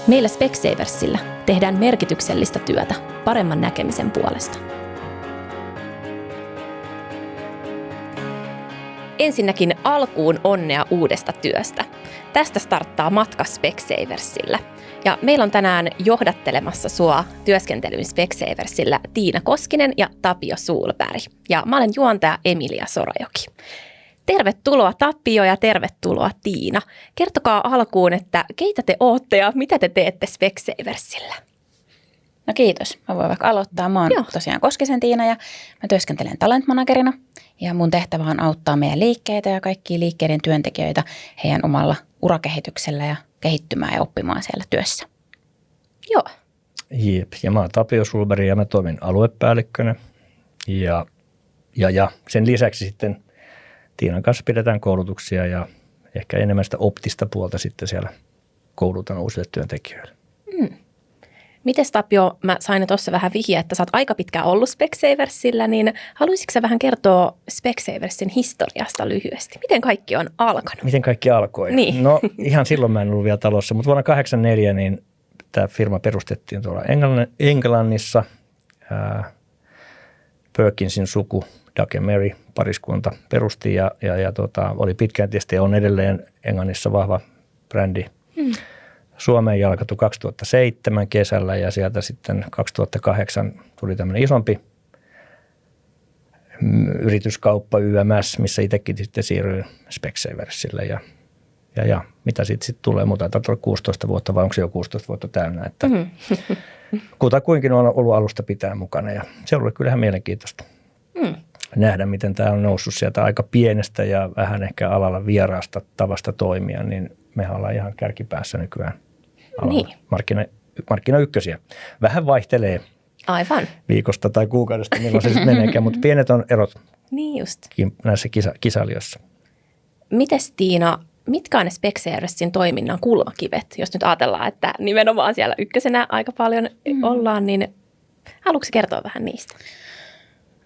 Meillä Specsaversilla tehdään merkityksellistä työtä paremman näkemisen puolesta. Ensinnäkin alkuun onnea uudesta työstä. Tästä starttaa matka Specsaversilla. Ja meillä on tänään johdattelemassa sua työskentelyyn Specsaversilla Tiina Koskinen ja Tapio Sulberg. Ja mä olen juontaja Emilia Sorajoki. Tervetuloa Tapio ja tervetuloa Tiina. Kertokaa alkuun, että keitä te ootte ja mitä te teette Specsaversilla? No kiitos. Mä voin vaikka aloittaa. Mä oon tosiaan Koskisen Tiina ja mä työskentelen talent managerina. Ja mun tehtävä on auttaa meidän liikkeitä ja kaikkia liikkeiden työntekijöitä heidän omalla urakehityksellä ja kehittymään ja oppimaan siellä työssä. Joo. Jep. Ja mä oon Tapio Sulberg ja mä toimin aluepäällikkönä. Ja sen lisäksi sitten Tiinan kanssa pidetään koulutuksia ja ehkä enemmän sitä optista puolta sitten siellä koulutan uusille työntekijöille. Mites Tapio, mä sain tuossa vähän vihjeä, että sä oot aika pitkään ollut Specsaversilla, niin haluaisitko sä vähän kertoa Specsaversin historiasta lyhyesti? Miten kaikki on alkanut? Miten kaikki alkoi? Niin. No ihan silloin mä en ollut vielä talossa, mutta vuonna 1984 niin tämä firma perustettiin tuolla Englannissa. Perkinsin suku, Doug ja Mary pariskunta perusti ja oli pitkään tietysti on edelleen Englannissa vahva brändi. Suomeen jalkautui 2007 kesällä ja sieltä sitten 2008 tuli tämmöinen isompi yrityskauppa YMS, missä itsekin sitten siirryin Specsaversille ja mitä sitten tulee, mutta taitaa olla 16 vuotta vai onko se jo 16 vuotta täynnä, että kutakuinkin on ollut alusta pitää mukana ja se on ollut kyllähän mielenkiintoista nähdä, miten tämä on noussut sieltä aika pienestä ja vähän ehkä alalla vieraasta tavasta toimia, niin mehän ollaan ihan kärkipäässä nykyään alalla. Niin. Markkina ykkösiä. Vähän vaihtelee Aivan. viikosta tai kuukaudesta, milloin se sitten meneekään, mutta pienet on erot Niin just. näissä kisailijoissa. Mites Tiina, mitkä on ne Specsaversin toiminnan kulmakivet? Jos nyt ajatellaan, että nimenomaan siellä ykkösenä aika paljon ollaan, niin haluatko kertoa vähän niistä?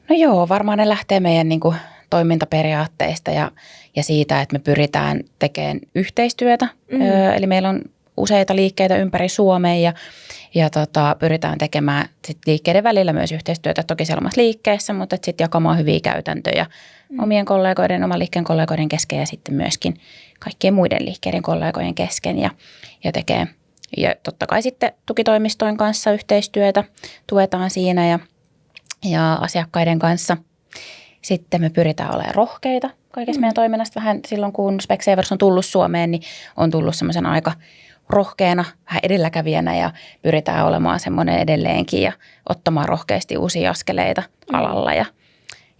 No joo, varmaan ne lähtee meidän niin kuin toimintaperiaatteista ja siitä, että me pyritään tekemään yhteistyötä. Eli meillä on useita liikkeitä ympäri Suomea ja pyritään tekemään sit liikkeiden välillä myös yhteistyötä toki sellaisessa liikkeessä, mutta sitten jakamaan hyviä käytäntöjä omien kollegoiden, oman liikkeen kollegoiden kesken ja sitten myöskin kaikkien muiden liikkeiden kollegojen kesken ja tekee. Ja totta kai sitten tukitoimistojen kanssa yhteistyötä tuetaan siinä ja asiakkaiden kanssa. Sitten me pyritään olemaan rohkeita kaikessa meidän toiminnasta. Vähän silloin, kun Specsavers on tullut Suomeen, niin on tullut semmoisen aika rohkeana, vähän edelläkävijänä ja pyritään olemaan semmoinen edelleenkin ja ottamaan rohkeasti uusia askeleita alalla.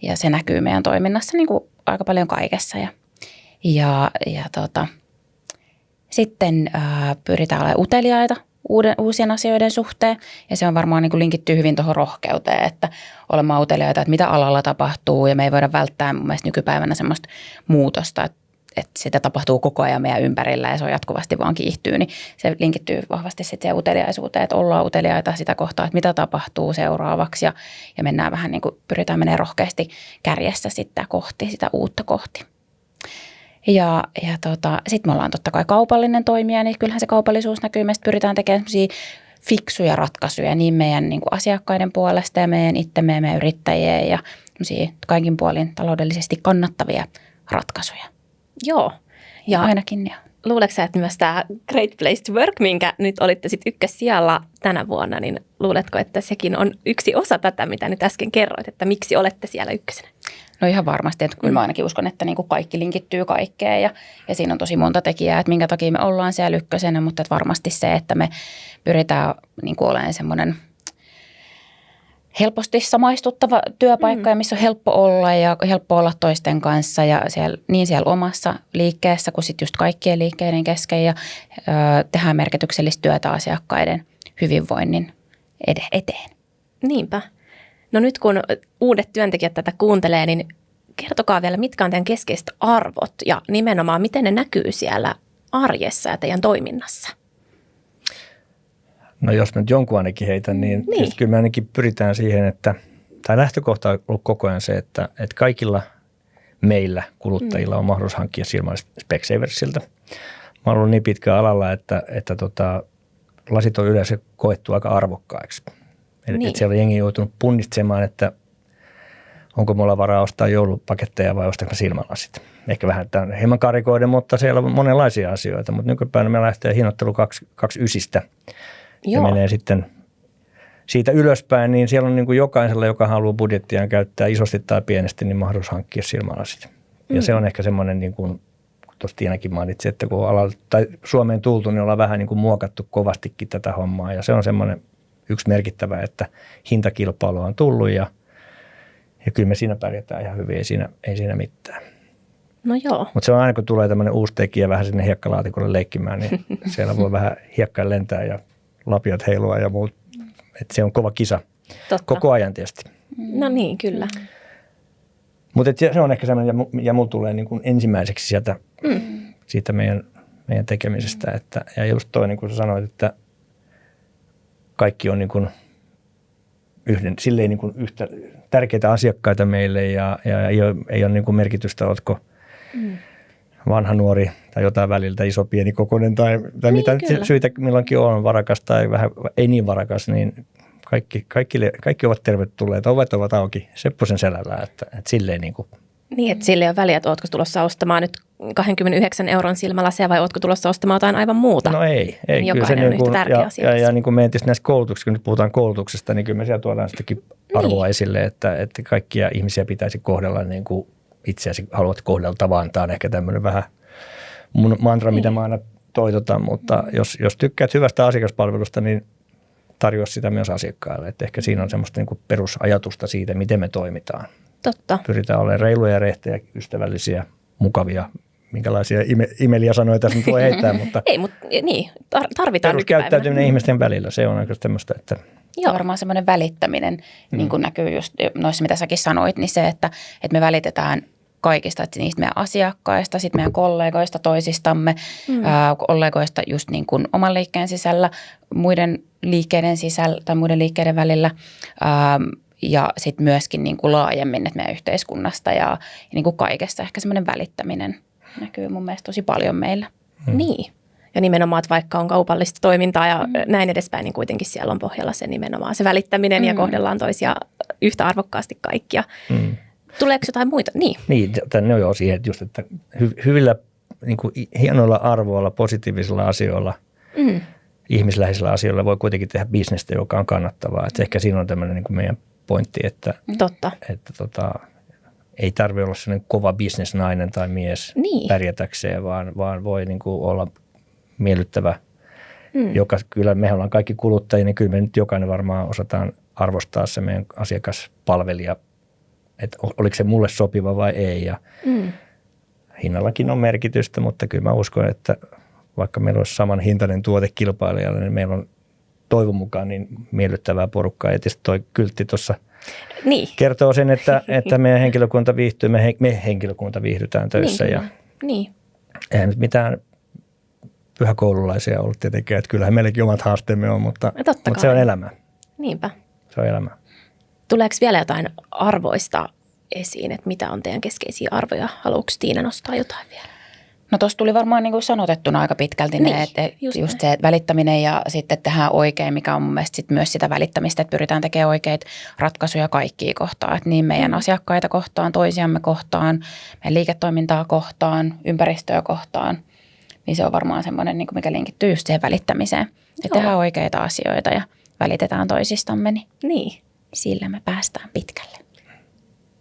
Ja se näkyy meidän toiminnassa niin kuin aika paljon kaikessa. Sitten pyritään olemaan uteliaita uusien asioiden suhteen. Ja se on varmaan niin kuin linkittyy hyvin tuohon rohkeuteen, että olemaan uteliaita, että mitä alalla tapahtuu. Ja me ei voida välttää mun mielestä nykypäivänä semmoista muutosta, että sitä tapahtuu koko ajan meidän ympärillä ja se on jatkuvasti vaan kiihtyy. Niin se linkittyy vahvasti sitten siihen uteliaisuuteen, että ollaan uteliaita sitä kohtaa, että mitä tapahtuu seuraavaksi. Ja mennään vähän niin kuin pyritään menemään rohkeasti kärjessä sitä uutta kohti. Ja sitten me ollaan totta kai kaupallinen toimija, niin kyllähän se kaupallisuus näkyy. Me pyritään tekemään sellaisia fiksuja ratkaisuja niin meidän niin kuin asiakkaiden puolesta ja meidän itsemme ja meidän yrittäjien ja kaikin puolin taloudellisesti kannattavia ratkaisuja. Joo. Ja ainakin joo. Luuletko sä, että myös tämä Great Place to Work, minkä nyt olitte sitten ykkössijalla tänä vuonna, niin luuletko, että sekin on yksi osa tätä, mitä nyt äsken kerroit, että miksi olette siellä ykkösenä? No ihan varmasti, että kyllä mä ainakin uskon, että niin kuin kaikki linkittyy kaikkeen ja siinä on tosi monta tekijää, että minkä takia me ollaan siellä ykkösenä, mutta että varmasti se, että me pyritään niin kuin olemaan semmoinen helposti samaistuttava työpaikka, missä on helppo olla ja helppo olla toisten kanssa ja siellä omassa liikkeessä kuin sitten just kaikkien liikkeiden kesken ja tehdään merkityksellistä työtä asiakkaiden hyvinvoinnin eteen. Niinpä. No nyt kun uudet työntekijät tätä kuuntelee, niin kertokaa vielä, mitkä on teidän keskeiset arvot ja nimenomaan miten ne näkyy siellä arjessa ja teidän toiminnassa? No jos nyt jonkun ainakin heitän, niin. Kyllä me ainakin pyritään siihen, että tämä lähtökohta on ollut koko ajan se, että kaikilla meillä kuluttajilla on mahdollisuus hankkia silmällä Specsaversilta. Mä oon ollut niin pitkä alalla, että lasit on yleensä koettu aika arvokkaiksi. Niin. Että siellä on jengi joutunut punnitsemaan, että onko mulla varaa ostaa joulupaketteja vai ostanko silmälasit. Ehkä vähän tämän hieman karikoiden, mutta siellä on monenlaisia asioita. Mutta nykypäivänä me lähtee hinnoittelu 29 ja menee sitten siitä ylöspäin, niin siellä on niin kuin jokaisella, joka haluaa budjettiaan käyttää isosti tai pienesti, niin mahdollisuus hankkia silmälasit. Ja se on ehkä semmoinen, niin kuin tuossa Tiinakin mainitsi, että kun tai Suomeen tultu, niin ollaan vähän niin kuin muokattu kovastikin tätä hommaa. Ja se on semmoinen yksi merkittävä, että hintakilpailu on tullut ja kyllä me siinä pärjätään ihan hyvin, ei siinä mitään. No joo. Mutta se on aina, kun tulee tämmöinen uusi tekijä vähän sinne hiekkalaatikolle leikkimään, niin siellä voi vähän hiekkaa lentää ja lapiot heilua ja muut. Että se on kova kisa. Totta. Koko ajan tietysti. No niin, kyllä. Mutta se on ehkä semmoinen, ja mulla tulee niin kuin ensimmäiseksi siitä meidän tekemisestä. Ja just toi, niin kuin sä sanoit, että kaikki on niin kuin silleen niin kuin yhtä tärkeitä asiakkaita meille ja ei ole niin kuin merkitystä, oletko vanha, nuori tai jotain väliltä, iso, pieni, kokoinen tai niin, mitä syitä milloinkin on, varakas tai vähän ei niin varakas, niin kaikki ovat tervetulleita, ovet ovat auki Sepposen selällä, että silleen niin kuin. Niin, että sille ei ole väliä, että ootko tulossa ostamaan nyt 29 euron silmälaseja vai ootko tulossa ostamaan jotain aivan muuta. No ei. Jokainen kyllä on yhtä tärkeä asia. Ja niin kuin meidän näissä koulutuksissa, kun nyt puhutaan koulutuksesta, niin kyllä me siellä tuodaan sitäkin arvoa esille, että kaikkia ihmisiä pitäisi kohdella niin kuin itseäsi haluat kohdeltavaan. Tämä on ehkä tämmöinen vähän mun mantra, mitä mä aina toitotan, mutta jos tykkäät hyvästä asiakaspalvelusta, niin tarjoa sitä myös asiakkaille. Että ehkä siinä on semmoista niin kuin perusajatusta siitä, miten me toimitaan. Totta. Pyritään olemaan reiluja, rehtejä, ystävällisiä, mukavia. Minkälaisia imeliä sanoja tässä nyt voi heittää, mutta ei, mutta niin, tarvitaan peruskäyttäytyminen ihmisten välillä, se on oikeasti tämmöistä, että joo, varmaan semmoinen välittäminen, niin kuin näkyy just noissa, mitä säkin sanoit, niin se, että me välitetään kaikista, että niistä meidän asiakkaista, sitten meidän kollegoista, toisistamme, kollegoista just niin kuin oman liikkeen sisällä, muiden liikkeiden sisällä tai muiden liikkeiden välillä ja sitten myöskin niin kuin laajemmin, että meidän yhteiskunnasta ja niin kuin kaikesta ehkä semmoinen välittäminen näkyy mun mielestä tosi paljon meillä. Niin. Ja nimenomaan, että vaikka on kaupallista toimintaa ja näin edespäin, niin kuitenkin siellä on pohjalla se nimenomaan se välittäminen ja kohdellaan toisia yhtä arvokkaasti kaikkia. Tuleeko jotain muita? Niin, tänne on jo siihen, että just, että hyvillä niin kuin hienoilla arvoilla, positiivisilla asioilla, ihmisläheisillä asioilla voi kuitenkin tehdä bisnestä, joka on kannattavaa. Että ehkä siinä on tämmöinen niin kuin meidän pointti, että ei tarvitse olla sellainen kova bisnesnainen tai mies pärjätäkseen, vaan voi niin kuin olla miellyttävä, joka kyllä me ollaan kaikki kuluttajia, niin kyllä me nyt jokainen varmaan osataan arvostaa se meidän asiakaspalvelija, että oliko se mulle sopiva vai ei. Ja hinnallakin on merkitystä, mutta kyllä mä uskon, että vaikka meillä olisi saman hintainen tuote kilpailijalle, niin meillä on toivon mukaan niin miellyttävää porukkaa. Ja tietysti toi kyltti tuossa kertoo sen, että meidän henkilökunta viihtyy, me henkilökunta viihdytään töissä. Niin. Eihän nyt mitään pyhäkoululaisia ollut tietenkään, että kyllähän meilläkin omat haasteemme on, mutta se on elämä. Niinpä. Se on elämä. Tuleeko vielä jotain arvoista esiin, että mitä on teidän keskeisiä arvoja? Haluatko Tiina nostaa jotain vielä? No tuossa tuli varmaan niin kuin sanotettuna aika pitkälti ne, että just se välittäminen ja sitten tehdään oikein, mikä on mun mielestä sit myös sitä välittämistä, että pyritään tekemään oikeita ratkaisuja kaikkia kohtaan. Että niin meidän asiakkaita kohtaan, toisiamme kohtaan, meidän liiketoimintaa kohtaan, ympäristöä kohtaan. Niin se on varmaan semmoinen, niin kuin mikä linkittyy just siihen välittämiseen. Että tehdään oikeita asioita ja välitetään toisistamme, niin sillä me päästään pitkälle.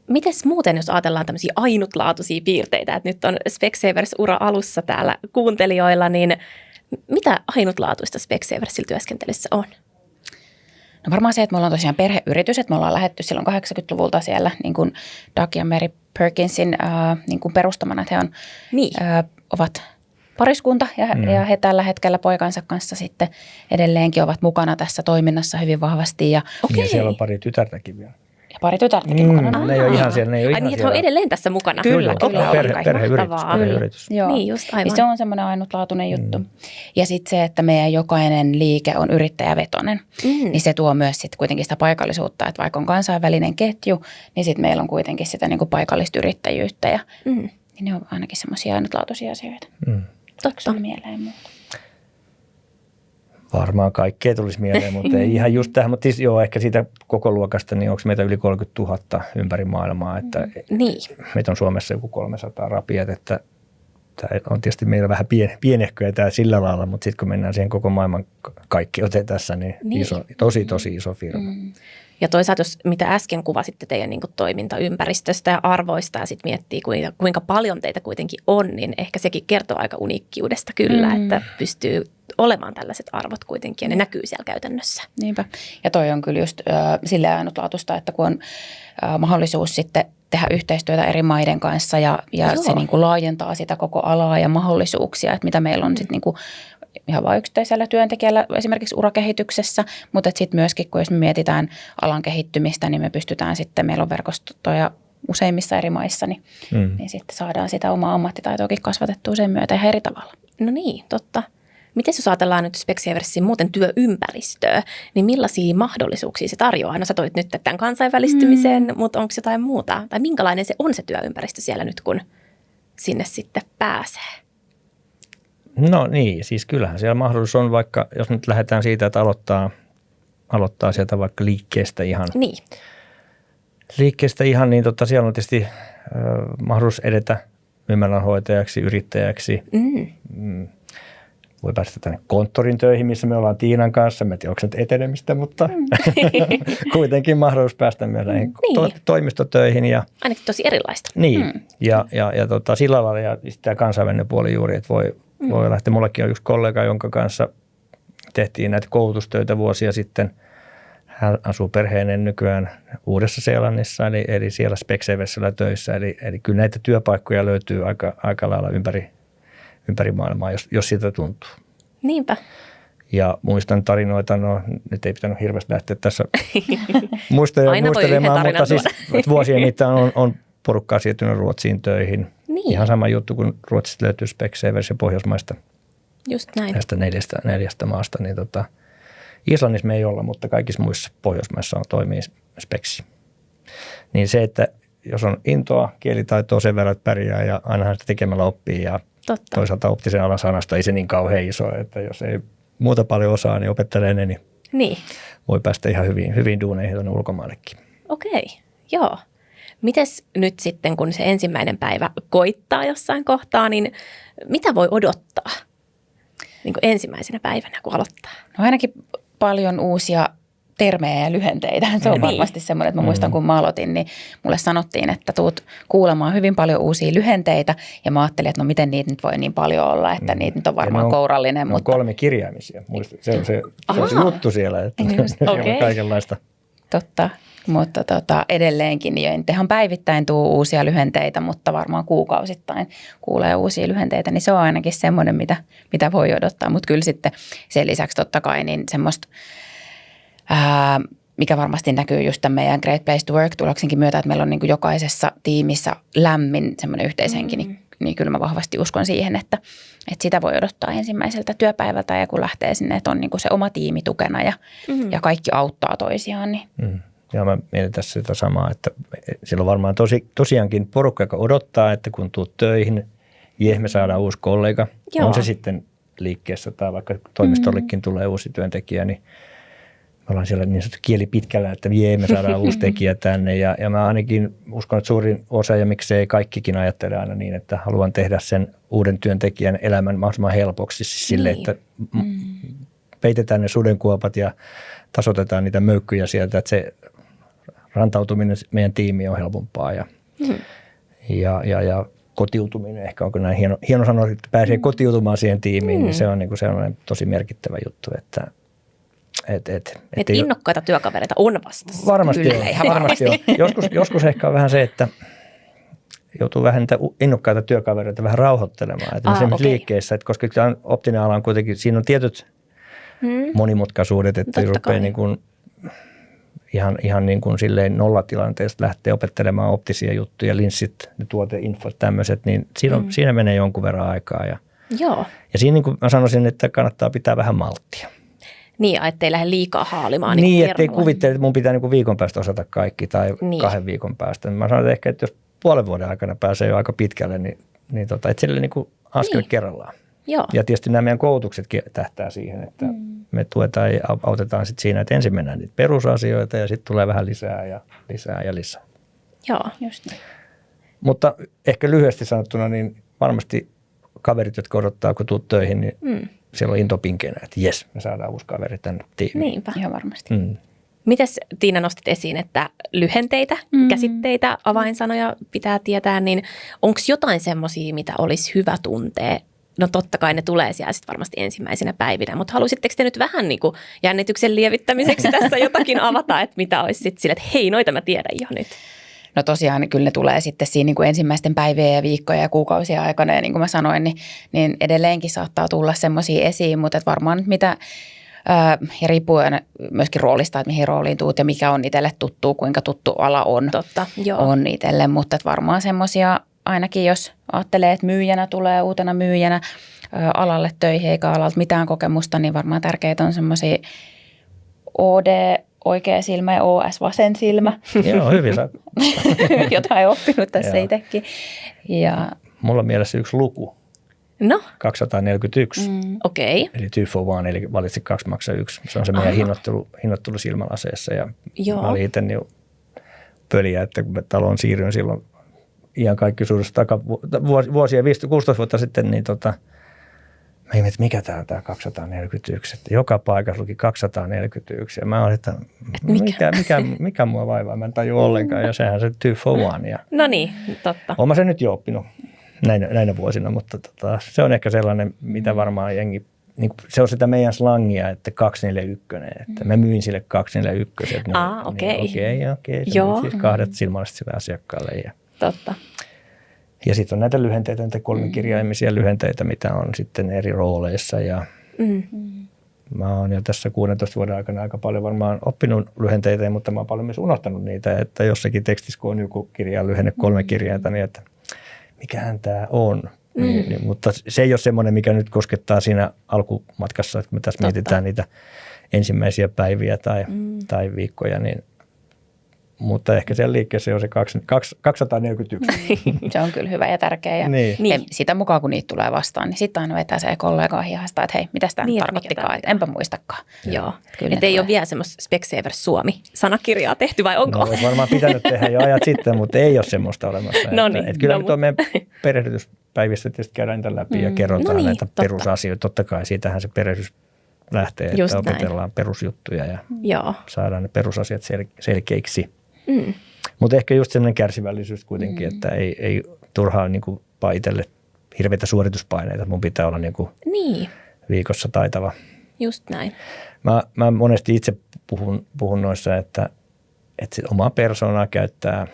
Mites muuten, jos ajatellaan tämmöisiä ainutlaatuisia piirteitä, että nyt on Specsavers-ura alussa täällä kuuntelijoilla, niin mitä ainutlaatuista Specsaversilla työskentelyssä on? No varmaan se, että me ollaan tosiaan perheyritys, että me ollaan lähdetty silloin 80-luvulta siellä niin kuin Doug ja Mary Perkinsin niin kuin perustamana, että he on, ovat pariskunta ja he tällä hetkellä poikansa kanssa sitten edelleenkin ovat mukana tässä toiminnassa hyvin vahvasti. Ja siellä on pari tytärtäkin vielä. Ja pari tytärtäkin mukana. Ne ei ole ihan siellä. Ai niin, että he on edelleen tässä mukana. Kyllä. Perheyritys. Niin, just aivan. Ja se on semmoinen ainutlaatuinen juttu. Ja sitten se, että meidän jokainen liike on yrittäjävetoinen, niin se tuo myös sitten kuitenkin sitä paikallisuutta, että vaikka on kansainvälinen ketju, niin sitten meillä on kuitenkin sitä niinku paikallista yrittäjyyttä ja niin ne on ainakin semmoisia ainutlaatuisia asioita. Totta. Mieleen muuta. Varmaan kaikkea tulisi mieleen, mutta ei ihan just tähän. Mutta siis joo, ehkä siitä koko luokasta, niin onko meitä yli 30 000 ympäri maailmaa, että Niin. meitä on Suomessa joku 300 rapiat, että tämä on tietysti meillä vähän pienehköä tämä sillä lailla, mutta sitten kun mennään siihen koko maailman kaikkeuteen tässä, niin, tosi iso firma. Ja toisaalta, jos mitä äsken kuvasitte teidän niin kuin toimintaympäristöstä ja arvoista ja sitten miettii, kuinka paljon teitä kuitenkin on, niin ehkä sekin kertoo aika uniikkiudesta kyllä, että pystyy olemaan tällaiset arvot kuitenkin ja ne näkyy siellä käytännössä. Niinpä. Ja toi on kyllä just silleen ainutlaatuista, että kun on mahdollisuus sitten tehdä yhteistyötä eri maiden kanssa ja se niin kuin laajentaa sitä koko alaa ja mahdollisuuksia, että mitä meillä on sitten niin kuin ihan vain yksittäisellä työntekijällä esimerkiksi urakehityksessä, mutta sitten myöskin, kun jos me mietitään alan kehittymistä, niin me pystytään sitten, meillä on verkostoja useimmissa eri maissa, niin sitten saadaan sitä omaa ammattitaitoakin kasvatettua sen myötä ihan eri tavalla. No niin, totta. Miten jos ajatellaan nyt Specsaversin muuten työympäristöä, niin millaisia mahdollisuuksia se tarjoaa? No sä toit nyt tämän kansainvälistymisen, mutta onko jotain muuta? Tai minkälainen se on se työympäristö siellä nyt, kun sinne sitten pääsee? No niin, siis kyllähän siellä mahdollisuus on, vaikka jos nyt lähdetään siitä, että aloittaa sieltä vaikka liikkeestä ihan. Niin. Liikkeestä ihan, niin siellä on tietysti mahdollisuus edetä myymälänhoitajaksi, yrittäjäksi. Voi päästä tänne konttorin töihin, missä me ollaan Tiinan kanssa. Mä en tiedä, onko se nyt etenemistä, mutta kuitenkin mahdollisuus päästä myös näihin toimistotöihin. Ja, ainakin tosi erilaista. Niin, ja sillä lailla ja tämä kansainvälinen puoli juuri, että voi lähteä. Mullakin on yksi kollega, jonka kanssa tehtiin näitä koulutustöitä vuosia sitten. Hän asuu perheineen nykyään Uudessa-Seelannissa, eli siellä Specsaversilla töissä. Eli kyllä näitä työpaikkoja löytyy aika lailla ympäri maailmaa, jos siitä tuntuu. Niinpä. Ja muistan tarinoita, no nyt ei pitänyt hirveästi lähteä tässä muistelemaan, mutta siis vuosien mittaan on porukkaa siirtynyt Ruotsiin töihin. Niin. Ihan sama juttu, kun Ruotsista löytyy Specsavers ja Pohjoismaista. Just näin. Näistä neljästä maasta, niin Islannissa me ei olla, mutta kaikissa muissa Pohjoismaissa toimii Speksi. Niin se, että jos on intoa, kielitaitoa sen verran, että pärjää ja ainahan sitä tekemällä oppii ja toisaalta optisen alan sanasta ei se niin kauhean iso, että jos ei muuta paljon osaa, niin opettelee ne, niin voi päästä ihan hyvin duuneihin tuonne ulkomaallekin. Okei, joo. Mites nyt sitten, kun se ensimmäinen päivä koittaa jossain kohtaa, niin mitä voi odottaa niin kuin ensimmäisenä päivänä, kun aloittaa? No ainakin paljon uusia termejä ja lyhenteitä. Se on varmasti semmoinen, että mä muistan, kun mä aloitin, niin mulle sanottiin, että tuut kuulemaan hyvin paljon uusia lyhenteitä. Ja mä ajattelin, että no miten niitä nyt voi niin paljon olla, että niitä nyt on varmaan kourallinen. Mutta 3 kirjaimisia. Se on se juttu siellä, että on kaikenlaista. Totta, mutta edelleenkin niin eihän päivittäin tuu uusia lyhenteitä, mutta varmaan kuukausittain kuulee uusia lyhenteitä, niin se on ainakin semmoinen, mitä voi odottaa. Mutta kyllä sitten sen lisäksi totta kai niin semmoista, mikä varmasti näkyy just tämän meidän Great Place to Work-tuloksenkin myötä, että meillä on niin kuin jokaisessa tiimissä lämmin semmoinen yhteishenki, niin kyllä mä vahvasti uskon siihen, että sitä voi odottaa ensimmäiseltä työpäivältä ja kun lähtee sinne, että on niin kuin se oma tiimi tukena ja kaikki auttaa toisiaan. Niin. Ja mä mietin tässä sitä samaa, että siellä on varmaan tosiaankin porukka, joka odottaa, että kun tuut töihin, me saadaan uusi kollega. Joo. On se sitten liikkeessä tai vaikka toimistollekin tulee uusi työntekijä, niin me ollaan siellä niin sanottu kieli pitkällä, että me saadaan uusi tekijä tänne. Ja mä ainakin uskon, että suurin osa ja miksei kaikkikin ajattele aina niin, että haluan tehdä sen uuden työntekijän elämän mahdollisimman helpoksi. Siis sille, että peitetään ne sudenkuopat ja tasoitetaan niitä möykkyjä sieltä, että se rantautuminen meidän tiimiin on helpompaa ja kotiutuminen, ehkä onko näin hieno sanoa, että pääsee kotiutumaan siihen tiimiin, niin se on niin kuin sellainen tosi merkittävä juttu, että innokkaita työkavereita on vastassa. Varmasti on. Joskus ehkä on vähän se, että joutuu vähän niitä innokkaita työkavereita vähän rauhoittelemaan. Että esimerkiksi liikkeessä, että koska optinen ala on kuitenkin, siinä on tietyt monimutkaisuudet, että jos rupeaa niin kuin ihan niin kuin silleen nollatilanteesta lähtee opettelemaan optisia juttuja, linssit, ne tuoteinfot, tämmöiset, niin siinä menee jonkun verran aikaa. Joo. Ja siinä niin kuin mä sanoisin, että kannattaa pitää vähän malttia. Niin, ettei lähde liikaa haalimaan. Niin, ettei kuvittele, että mun pitää niin kuin viikon päästä osata kaikki tai 2 viikon päästä. Mä sanon, että ehkä, että jos puolen vuoden aikana pääsee jo aika pitkälle, niin että sille niin kuin askel kerrallaan. Joo. Ja tietysti nämä meidän koulutukset tähtää siihen, että me tuetaan ja autetaan sitten siinä, että ensin mennään niitä perusasioita ja sitten tulee vähän lisää ja lisää ja lisää. Joo. Just niin. Mutta ehkä lyhyesti sanottuna, niin varmasti kaverit, jotka odottaa, kun tuut töihin, niin siellä on into pinkeinä, että jes, me saadaan uusi kaveri tänne tiimiin. Niinpä. Ihan varmasti. Mites Tiina nostit esiin, että lyhenteitä, käsitteitä, avainsanoja pitää tietää, niin onko jotain semmoisia, mitä olisi hyvä tuntea? No totta kai ne tulee siellä sitten varmasti ensimmäisenä päivinä, mutta halusitteko te nyt vähän niin kuin jännityksen lievittämiseksi tässä jotakin avata, että mitä olisi sitten sille, että hei, noita mä tiedän jo nyt. No tosiaan kyllä ne tulee sitten siinä niin kuin ensimmäisten päivien ja viikkojen ja kuukausien aikana ja niin kuin mä sanoin, niin edelleenkin saattaa tulla semmoisia esiin, mutta varmaan mitä ja riippuu aina myöskin roolista, että mihin rooliin tuut ja mikä on itselle tuttu, kuinka tuttu ala on, on itselle, mutta varmaan semmoisia ainakin jos ajattelee, että myyjänä tulee uutena myyjänä alalle töihin eikä alalta mitään kokemusta, niin varmaan tärkeitä on semmoisia OD oikea silmä ja OS vasen silmä. Joo, hyvin sä. Jotain oppinut tässä itsekin. Ja mulla on mielessä yksi luku. No? 241. Okei. Eli 2 for 1, eli valitsi 2 maksaa 1. Se on se meidän hinnoittelu silmälaseissa. Ja mä olin itse niin pöliä, että kun mä taloon siirryin silloin ihan kaikki suurista vuosia 16 vuotta sitten, niin mä ihmettä, että mikä tämä on tämä 241. Että joka paikassa luki 241. Ja mä olin, että mikä mua vaivaa, mä en tajua ollenkaan. Ja sehän se 2 for 1. No niin, totta. Oon mä sen nyt jo oppinut näinä vuosina, mutta se on ehkä sellainen, mitä varmaan jengi, niin se on sitä meidän slangia, että 241. Että mä myin sille 241. Okei. Okei. Siis 2 silmälasit sille asiakkaalle. Ja totta. Ja sitten on näitä lyhenteitä, näitä kolmikirjaimisia lyhenteitä, mitä on sitten eri rooleissa. Ja mä oon jo tässä 16 vuoden aikana aika paljon varmaan oppinut lyhenteitä, mutta mä oon paljon myös unohtanut niitä, että jossakin tekstissä, kun on joku kirja lyhenne 3 kirjainta, niin että mikähän tämä on. Mutta se ei ole semmoinen, mikä nyt koskettaa siinä alkumatkassa, että me tässä mietitään niitä ensimmäisiä päiviä tai viikkoja, niin mutta ehkä siellä liikkeessä on se 241. Se on kyllä hyvä ja tärkeä. Ja sitä mukaan, kun niitä tulee vastaan, niin sitten aina vetää se kollegaa hihasta, että hei, mitä tämä tarkoittikaan, että enpä muistakaan. Joo. Että ei ole vielä semmoista Specsavers Suomi-sanakirjaa tehty, vai onko? No, olisi varmaan pitänyt tehdä jo ajat sitten, mutta ei ole semmoista olemassa. Kyllä me meidän perehdytyspäivissä tietysti käydään niitä läpi ja kerrotaan näitä perusasioita. Totta kai siitähän se perehdys lähtee, että opetellaan perusjuttuja ja saadaan ne perusasiat selkeiksi. Mutta ehkä just sellainen kärsivällisyys kuitenkin, että ei turhaan niin itselle hirveitä suorituspaineita. Mun pitää olla viikossa taitava. Just näin. Mä monesti itse puhun noissa, että omaa persoonaa käyttää,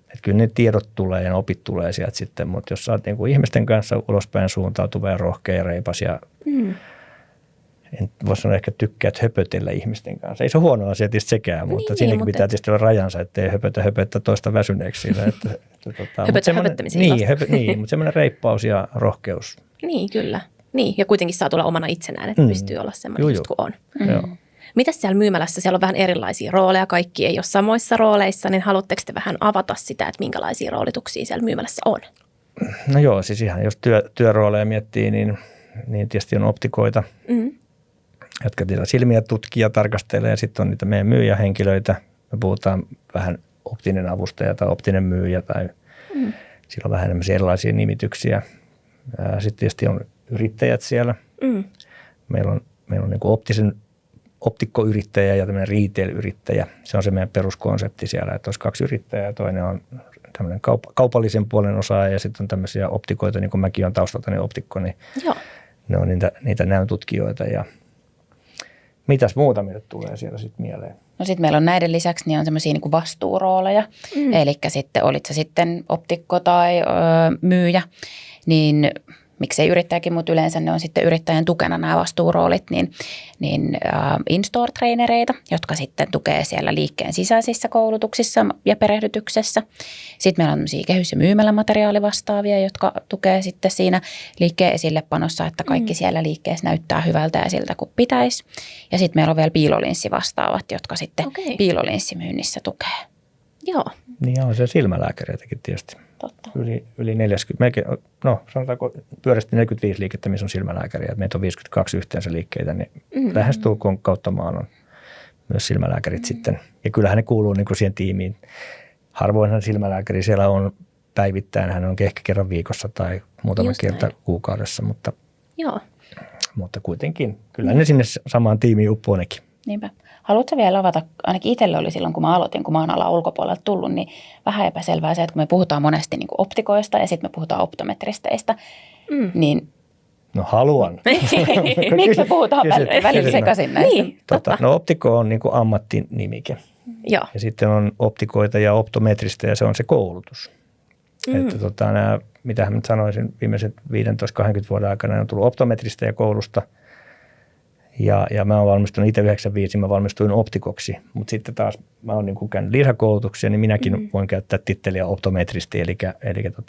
että kyllä ne tiedot tulee ja ne opit tulee sieltä sitten, mutta jos sä oot ihmisten kanssa ulospäin suuntautuva ja rohkea ja reipas ja en voi sanoa ehkä tykkäät höpötellä ihmisten kanssa. Ei se ole huono asia tietysti sekään, mutta siinäkin pitää tietysti olla rajansa, ettei höpötä toista väsyneeksi siinä. Höpöttämisen mutta semmoinen reippaus ja rohkeus. Niin, kyllä. Niin, ja kuitenkin saa tulla omana itsenään, että pystyy olla semmoinen just kuin on. Mitäs siellä myymälässä? Siellä on vähän erilaisia rooleja, kaikki ei ole samoissa rooleissa, niin haluatteko te vähän avata sitä, että minkälaisia roolituksia siellä myymälässä on? No joo, siis ihan jos työrooleja miettii, niin tietysti on optikoita, jotka silmiä tutkii ja tarkastelee, ja sitten on niitä meidän myyjähenkilöitä. Me puhutaan vähän optinen avustaja tai optinen myyjä, tai sillä on vähän erilaisia nimityksiä. Sitten tietysti on yrittäjät siellä. Meillä on niin optikkoyrittäjä ja tämmöinen retail-yrittäjä. Se on se meidän peruskonsepti siellä, että olisi 2 yrittäjää ja toinen on tämmöinen kaupallisen puolen osaaja ja sitten on tämmöisiä optikoita, niin kuin mäkin olen taustaltani optikko, niin ne on niitä näyntutkijoita ja mitäs muuta meille tulee siellä sitten mieleen? No sitten meillä on näiden lisäksi niin on semmoisia niin kuin vastuurooleja, eli sitten olit sä sitten optikko tai myyjä, niin miksei yrittäjäkin, mutta yleensä ne on sitten yrittäjän tukena nämä vastuuroolit, niin in-store-trainereita, jotka sitten tukee siellä liikkeen sisäisissä koulutuksissa ja perehdytyksessä. Sitten meillä on tämmöisiä kehys- ja myymälämateriaalivastaavia, jotka tukee sitten siinä liikkeen esillepanossa, että kaikki siellä liikkeessä näyttää hyvältä ja siltä kuin pitäisi. Ja sitten meillä on vielä piilolinssivastaavat, jotka sitten piilolinssimyynnissä tukee. Joo. Niin on se silmälääkäreitäkin tietysti. Totta. Yli 40, melkein, no sanotaanko pyörästi 45 liikettä, missä on silmälääkäriä. Meitä on 52 yhteensä liikkeitä, niin lähestulkoon kautta maan on myös silmälääkärit sitten. Ja kyllähän ne kuuluu niin kuin siihen tiimiin. Harvoinhan silmälääkäri siellä on päivittäin, hän on ehkä kerran viikossa tai muutama kerta kuukaudessa, mutta kuitenkin kyllä ne sinne samaan tiimiin uppoo nekin. Niinpä. Haluatko vielä avata, ainakin itselle oli silloin, kun mä aloitin, kun mä oon alan ulkopuolelta tullut, niin vähän epäselvää se, että kun me puhutaan monesti niin kuin optikoista ja sitten me puhutaan optometristeistä, niin... No haluan. Miksi me puhutaan välillä sekaisin näistä? Niin, no optiko on niin kuin ammattinimike. Joo. Ja sitten on optikoita ja optometristä ja se on se koulutus. Että nämä, mitä mä nyt sanoisin, viimeiset 15-20 vuoden aikana on tullut optometristä ja koulusta. Ja mä oon valmistunut itse 95, mä valmistuin optikoksi, mutta sitten taas mä oon niin käynyt lisäkoulutuksia, niin minäkin voin käyttää titteliä optometristi, eli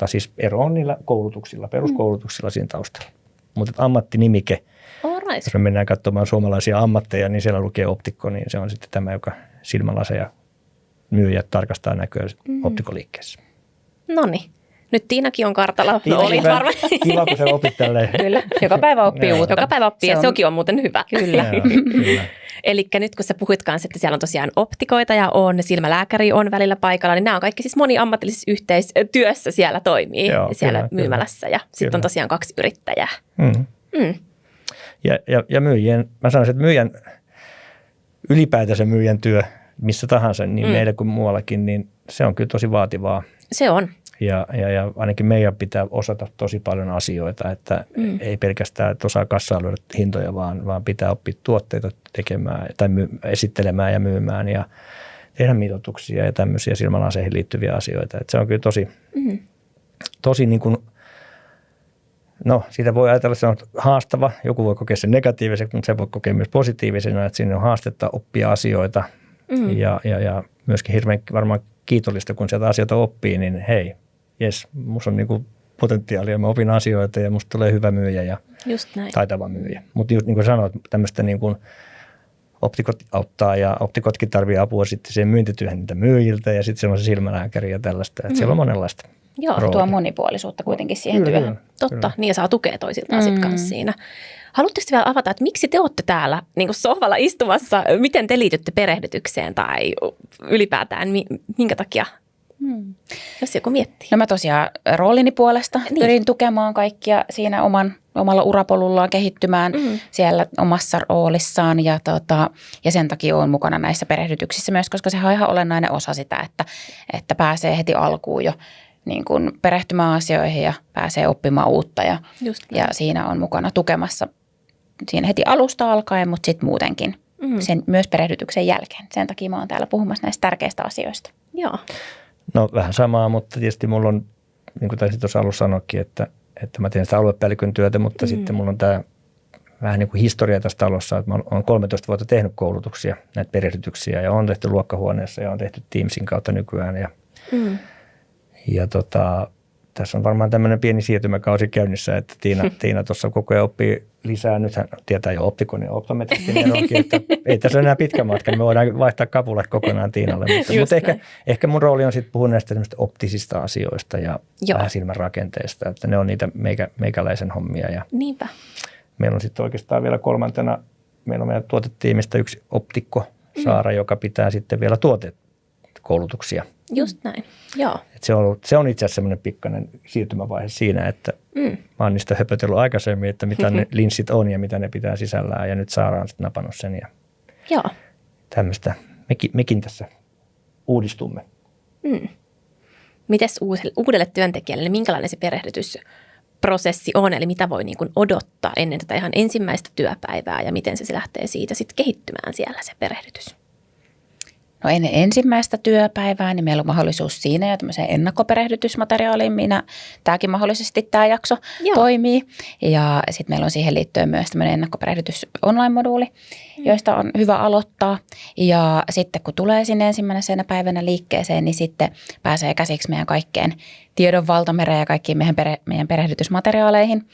siis ero on niillä koulutuksilla, peruskoulutuksilla siinä taustalla. Mutta ammattinimike, jos me mennään katsomaan suomalaisia ammatteja, niin siellä lukee optikko, niin se on sitten tämä, joka silmälaseja myy ja tarkastaa näköä optikoliikkeessä. Noniin. Nyt Tiinakin on kartalla. Kiva, kun sä opit tälleen. Kyllä, joka päivä oppii uutta. Joka päivä oppii ja sekin on muuten hyvä. Kyllä. Kyllä. Eli nyt kun sä puhuit kanssa, että siellä on tosiaan optikoita ja silmälääkäri on välillä paikalla, niin nämä on kaikki siis moniammatillisessa yhteistyössä siellä toimii. Joo, siellä kyllä, myymälässä ja sitten on tosiaan 2 yrittäjää. Ja myyjien, mä sanoisin, että ylipäätänsä myyjän työ missä tahansa, niin meillä kuin muuallakin, niin se on kyllä tosi vaativaa. Se on. Ja ainakin meidän pitää osata tosi paljon asioita, että ei pelkästään, että osaa kassaan lyödä hintoja, vaan pitää oppia tuotteita tekemään tai esittelemään ja myymään ja tehdä mitoituksia ja tämmöisiä silmälaseihin liittyviä asioita. Että se on kyllä tosi niin kuin, no siitä voi ajatella, että se on haastava. Joku voi kokea sen negatiiviseksi, mutta se voi kokea myös positiivisena, että siinä on haastetta oppia asioita ja myöskin hirveän varmaan kiitollista, kun sieltä asioita oppii, niin hei, jes, musta on niinku potentiaalia, mä opin asioita ja musta tulee hyvä myyjä ja taitava myyjä. Mutta niin kuin sanoit, tämmöistä niin kuin optikot auttaa ja optikotkin tarvii apua sitten siihen myyntityöhön niitä myyjiltä ja sitten se on se silmälääkäri ja tällaista, että siellä on monenlaista. Joo, tuo monipuolisuutta kuitenkin siihen työhön. Totta, niin ja saa tukea toisiltaan sitten kanssa siinä. Haluatteko vielä avata, että miksi te olette täällä niin kuin sohvalla istumassa? Miten te liitytte perehdytykseen tai ylipäätään minkä takia? Jos joku miettii. No mä tosiaan roolini puolesta pyrin tukemaan kaikkia siinä omalla urapolullaan kehittymään siellä omassa roolissaan ja sen takia olen mukana näissä perehdytyksissä myös, koska se on ihan olennainen osa sitä, että pääsee heti alkuun jo niin kuin perehtymään asioihin ja pääsee oppimaan uutta ja siinä on mukana tukemassa siinä heti alusta alkaen, mutta sitten muutenkin sen myös perehdytyksen jälkeen. Sen takia mä oon täällä puhumassa näistä tärkeistä asioista. Joo. No vähän samaa, mutta tietysti mulla on, niin kuin taisin tuossa alussa sanoakin, että mä teen sitä aluepäällikön työtä, mutta sitten mulla on tämä vähän niin kuin historia tässä talossa, että mä oon 13 vuotta tehnyt koulutuksia, näitä perehdytyksiä ja on tehty luokkahuoneessa ja on tehty Teamsin kautta nykyään ja tässä on varmaan tämmöinen pieni siirtymäkausi käynnissä, että Tiina tuossa koko ajan oppii lisää. Nythän tietää jo optikon ja optometristin eroakin, että ei tässä enää pitkä matka, niin me voidaan vaihtaa kapulat kokonaan Tiinalle. Mutta ehkä mun rooli on sitten puhua näistä optisista asioista ja vähän silmän rakenteesta, että ne on niitä meikäläisen hommia. Ja niinpä. Meillä on sitten oikeastaan vielä kolmantena, meillä on meidän tuotetiimistä yksi optikko, Saara, joka pitää sitten vielä koulutuksia. Just näin, joo. Se on itse asiassa semmoinen pikkainen siirtymävaihe siinä, että mä oon niistä höpötellyt aikaisemmin, että mitä ne linssit on ja mitä ne pitää sisällään ja nyt Saara on sitten napannut sen ja tämmöistä. Mekin tässä uudistumme. Mites uudelle työntekijälle, niin minkälainen se perehdytysprosessi on, eli mitä voi niin kuin odottaa ennen tätä ihan ensimmäistä työpäivää ja miten se lähtee siitä sitten kehittymään siellä se perehdytys? No ennen ensimmäistä työpäivää, niin meillä on mahdollisuus siinä ja tämmöiseen ennakkoperehdytysmateriaaliin, tämäkin mahdollisesti tämä jakso toimii. Ja sitten meillä on siihen liittyen myös tämmöinen ennakkoperehdytys online-moduuli, joista on hyvä aloittaa. Ja sitten kun tulee sinne ensimmäisenä päivänä liikkeeseen, niin sitten pääsee käsiksi meidän kaikkeen tiedon valtamereen ja kaikkiin meidän perehdytysmateriaaleihin.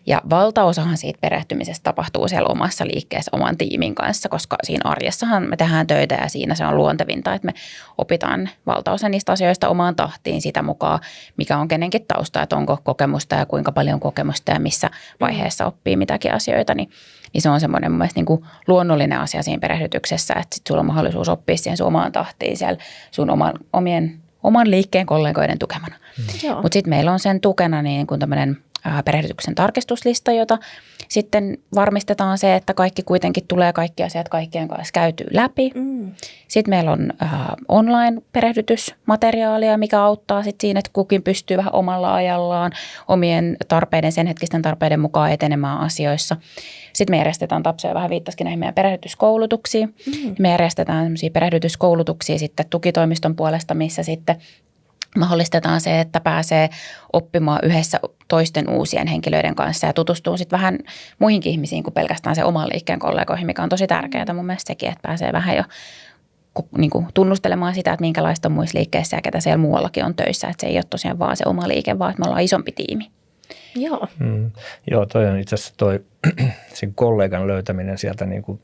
Ja valtaosahan siitä perehtymisestä tapahtuu siellä omassa liikkeessä oman tiimin kanssa, koska siinä arjessahan me tehdään töitä ja siinä se on luontevinta, että me opitaan valtaosa niistä asioista omaan tahtiin sitä mukaan, mikä on kenenkin tausta, että onko kokemusta ja kuinka paljon kokemusta ja missä vaiheessa oppii mitäkin asioita, niin se on semmoinen mun mielestä niin kuin luonnollinen asia siinä perehdytyksessä, että sit sulla on mahdollisuus oppia siihen sun omaan tahtiin siellä sun oman liikkeen kollegoiden tukemana. Mutta sitten meillä on sen tukena niin kuin tämmöinen perehdytyksen tarkistuslista, jota sitten varmistetaan se, että kaikki kuitenkin tulee kaikki asiat kaikkien kanssa käytyy läpi. Sitten meillä on online-perehdytysmateriaalia, mikä auttaa sitten siinä, että kukin pystyy vähän omalla ajallaan omien tarpeiden, sen hetkisten tarpeiden mukaan etenemään asioissa. Sitten me järjestetään, Tapsa vähän viittasikin näihin meidän perehdytyskoulutuksiin. Me järjestetään sellaisia perehdytyskoulutuksia sitten tukitoimiston puolesta, missä sitten mahdollistetaan se, että pääsee oppimaan yhdessä toisten uusien henkilöiden kanssa ja tutustuu sitten vähän muihinkin ihmisiin kuin pelkästään se oman liikkeen kollegoihin, mikä on tosi tärkeää mun mielestä sekin, että pääsee vähän jo niin kuin tunnustelemaan sitä, että minkälaista on muissa liikkeissä ja ketä siellä muuallakin on töissä. Että se ei ole tosiaan vaan se oma liike, vaan että me ollaan isompi tiimi. Joo. Joo, toi on itse asiassa sen kollegan löytäminen sieltä niin kuin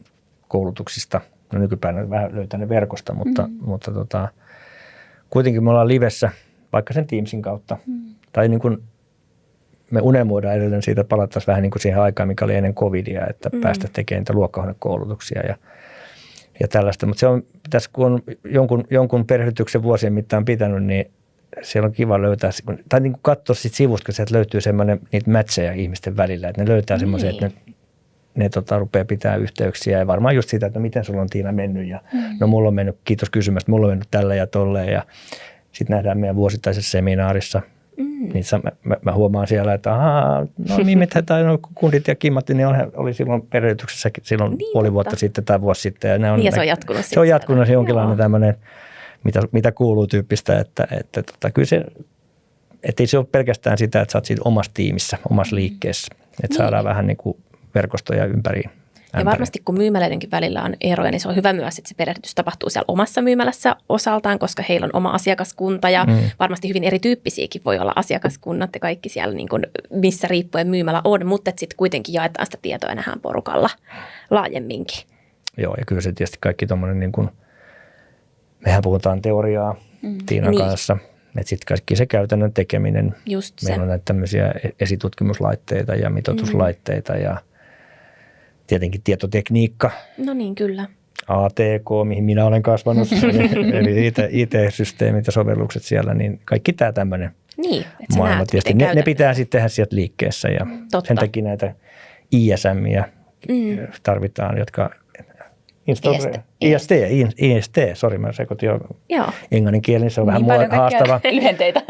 koulutuksista. No nykypäivänä vähän löytää ne verkosta, mutta kuitenkin me ollaan livessä, vaikka sen Teamsin kautta. Tai niin kuin me unelmoidaan edelleen siitä, että palattaisiin vähän niin kuin siihen aikaan, mikä oli ennen covidia, että päästä tekemään niitä luokkahuonekoulutuksia ja tällaista. Mutta se on, tässä kun on jonkun perehdytyksen vuosien mittaan pitänyt, niin siellä on kiva löytää, tai niin kuin katsoa sitten sivusta, kun sieltä löytyy semmoinen niitä matcheja ihmisten välillä, että ne löytää semmoisia, että ne rupeaa pitää yhteyksiä ja varmaan just sitä, että miten sulla on Tiina mennyt ja no mulla on mennyt, kiitos kysymästä, mulla on mennyt tällä ja tolleen ja sitten nähdään meidän vuosittaisessa seminaarissa. Niin mä huomaan siellä, että Mimet tai kundit ja Kimmatti, niin oli silloin perehdytyksessä silloin puoli vuotta sitten tai vuosi sitten. Ja se on jatkunut. Se on jatkunut se jonkinlainen tämmöinen, mitä kuuluu tyyppistä, että kyllä se, että ei se ole pelkästään sitä, että sä oot siinä omassa tiimissä, omassa liikkeessä, että saadaan vähän niin kuin verkostoja ympäri. Ja varmasti kun myymäläidenkin välillä on eroja, niin se on hyvä myös, että se perehdytys tapahtuu siellä omassa myymälässä osaltaan, koska heillä on oma asiakaskunta ja varmasti hyvin erityyppisiäkin voi olla asiakaskunnat ja kaikki siellä, niin kuin, missä riippuen myymälä on, mutta sitten kuitenkin jaetaan sitä tietoa ja nähdään porukalla laajemminkin. Joo, ja kyllä se tietysti kaikki tuommoinen, niin kuin, mehän puhutaan teoriaa Tiinan kanssa, että sitten kaikki se käytännön tekeminen. Just se. Meillä on näitä tämmöisiä esitutkimuslaitteita ja mitoituslaitteita ja tietenkin tietotekniikka. No niin, kyllä. ATK, mihin minä olen kasvanut, eli IT-systeemit ja sovellukset siellä, niin kaikki tämä tämmöinen maailma tietysti. Ne pitää sitten tehdä sieltä liikkeessä ja sen takia näitä ISM:iä tarvitaan, jotka IST, sori mä sekoitin jo englannin kielen, se on vähän haastava. Lyhenteitä.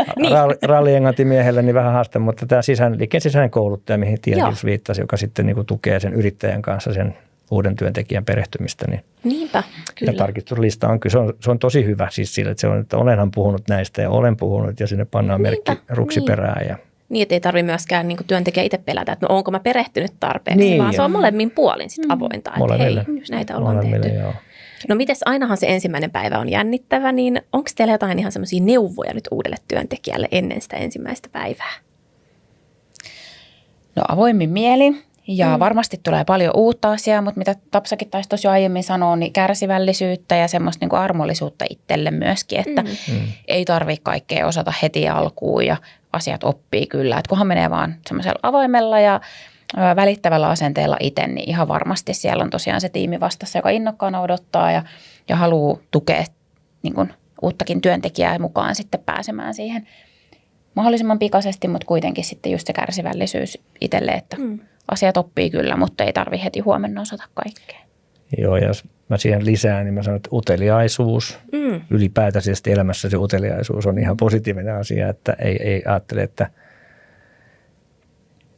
Ralli-englantimiehelle niin vähän haastava, mutta tämä liikkeen sisäinen kouluttaja, mihin Tiina viittasi, joka sitten niin kuin tukee sen yrittäjän kanssa sen uuden työntekijän perehtymistä. Niin niinpä, kyllä. Ja tarkistuslista on kyllä, se on tosi hyvä siis sillä, että se on, että olenhan puhunut näistä ja olen puhunut ja sinne pannaan merkki ruksiperään ja niin, että ei tarvitse myöskään niin kuin työntekijä itse pelätä, että no onko mä perehtynyt tarpeeksi, vaan se on molemmin puolin sit avointa, että hei, näitä ollaan tehty. Joo. No mites ainahan se ensimmäinen päivä on jännittävä, niin onko teillä jotain ihan semmoisia neuvoja nyt uudelle työntekijälle ennen sitä ensimmäistä päivää? No avoimin mieli ja varmasti tulee paljon uutta asiaa, mutta mitä Tapsakin taisi tuossa jo aiemmin sanoa, niin kärsivällisyyttä ja semmoista niin kuin armollisuutta itselle myöskin, että ei tarvitse kaikkea osata heti alkuun ja asiat oppii kyllä, että kunhan menee vaan semmoisella avoimella ja välittävällä asenteella itse, niin ihan varmasti siellä on tosiaan se tiimi vastassa, joka innokkaana odottaa ja haluaa tukea niin kuin uuttakin työntekijää mukaan sitten pääsemään siihen mahdollisimman pikaisesti, mutta kuitenkin sitten just se kärsivällisyys itselle, että asiat oppii kyllä, mutta ei tarvitse heti huomenna osata kaikkea. Joo, ja jos mä siihen lisään, niin mä sanon, että uteliaisuus, ylipäätänsä elämässä se uteliaisuus on ihan positiivinen asia, että ei ajattele,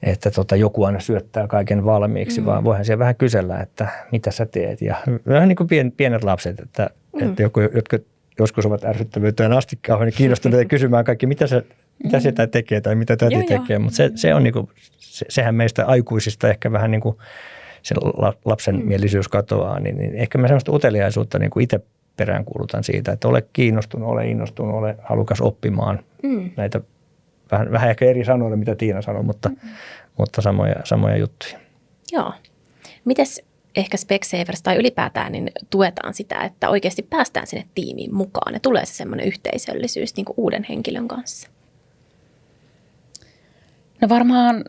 että joku aina syöttää kaiken valmiiksi, vaan voihan siellä vähän kysellä, että mitä sä teet. Ja vähän niin kuin pienet lapset, että jotka joskus ovat ärsyttävyyteen asti kauhean kiinnostuneita kysymään kaikki, mitä se tekee tai mitä täti tekee. Mutta se on niin kuin, sehän meistä aikuisista ehkä vähän niin kuin se lapsen mielisyys katoaa, niin ehkä mä sellaista uteliaisuutta niin kuin itse peräänkuulutan siitä, että ole kiinnostunut, ole innostunut, ole halukas oppimaan näitä vähän ehkä eri sanoilla, mitä Tiina sanoi, mutta samoja juttuja. Joo. Mites ehkä Specsavers tai ylipäätään niin tuetaan sitä, että oikeasti päästään sinne tiimiin mukaan ja tulee se semmoinen yhteisöllisyys niin kuin uuden henkilön kanssa? No varmaan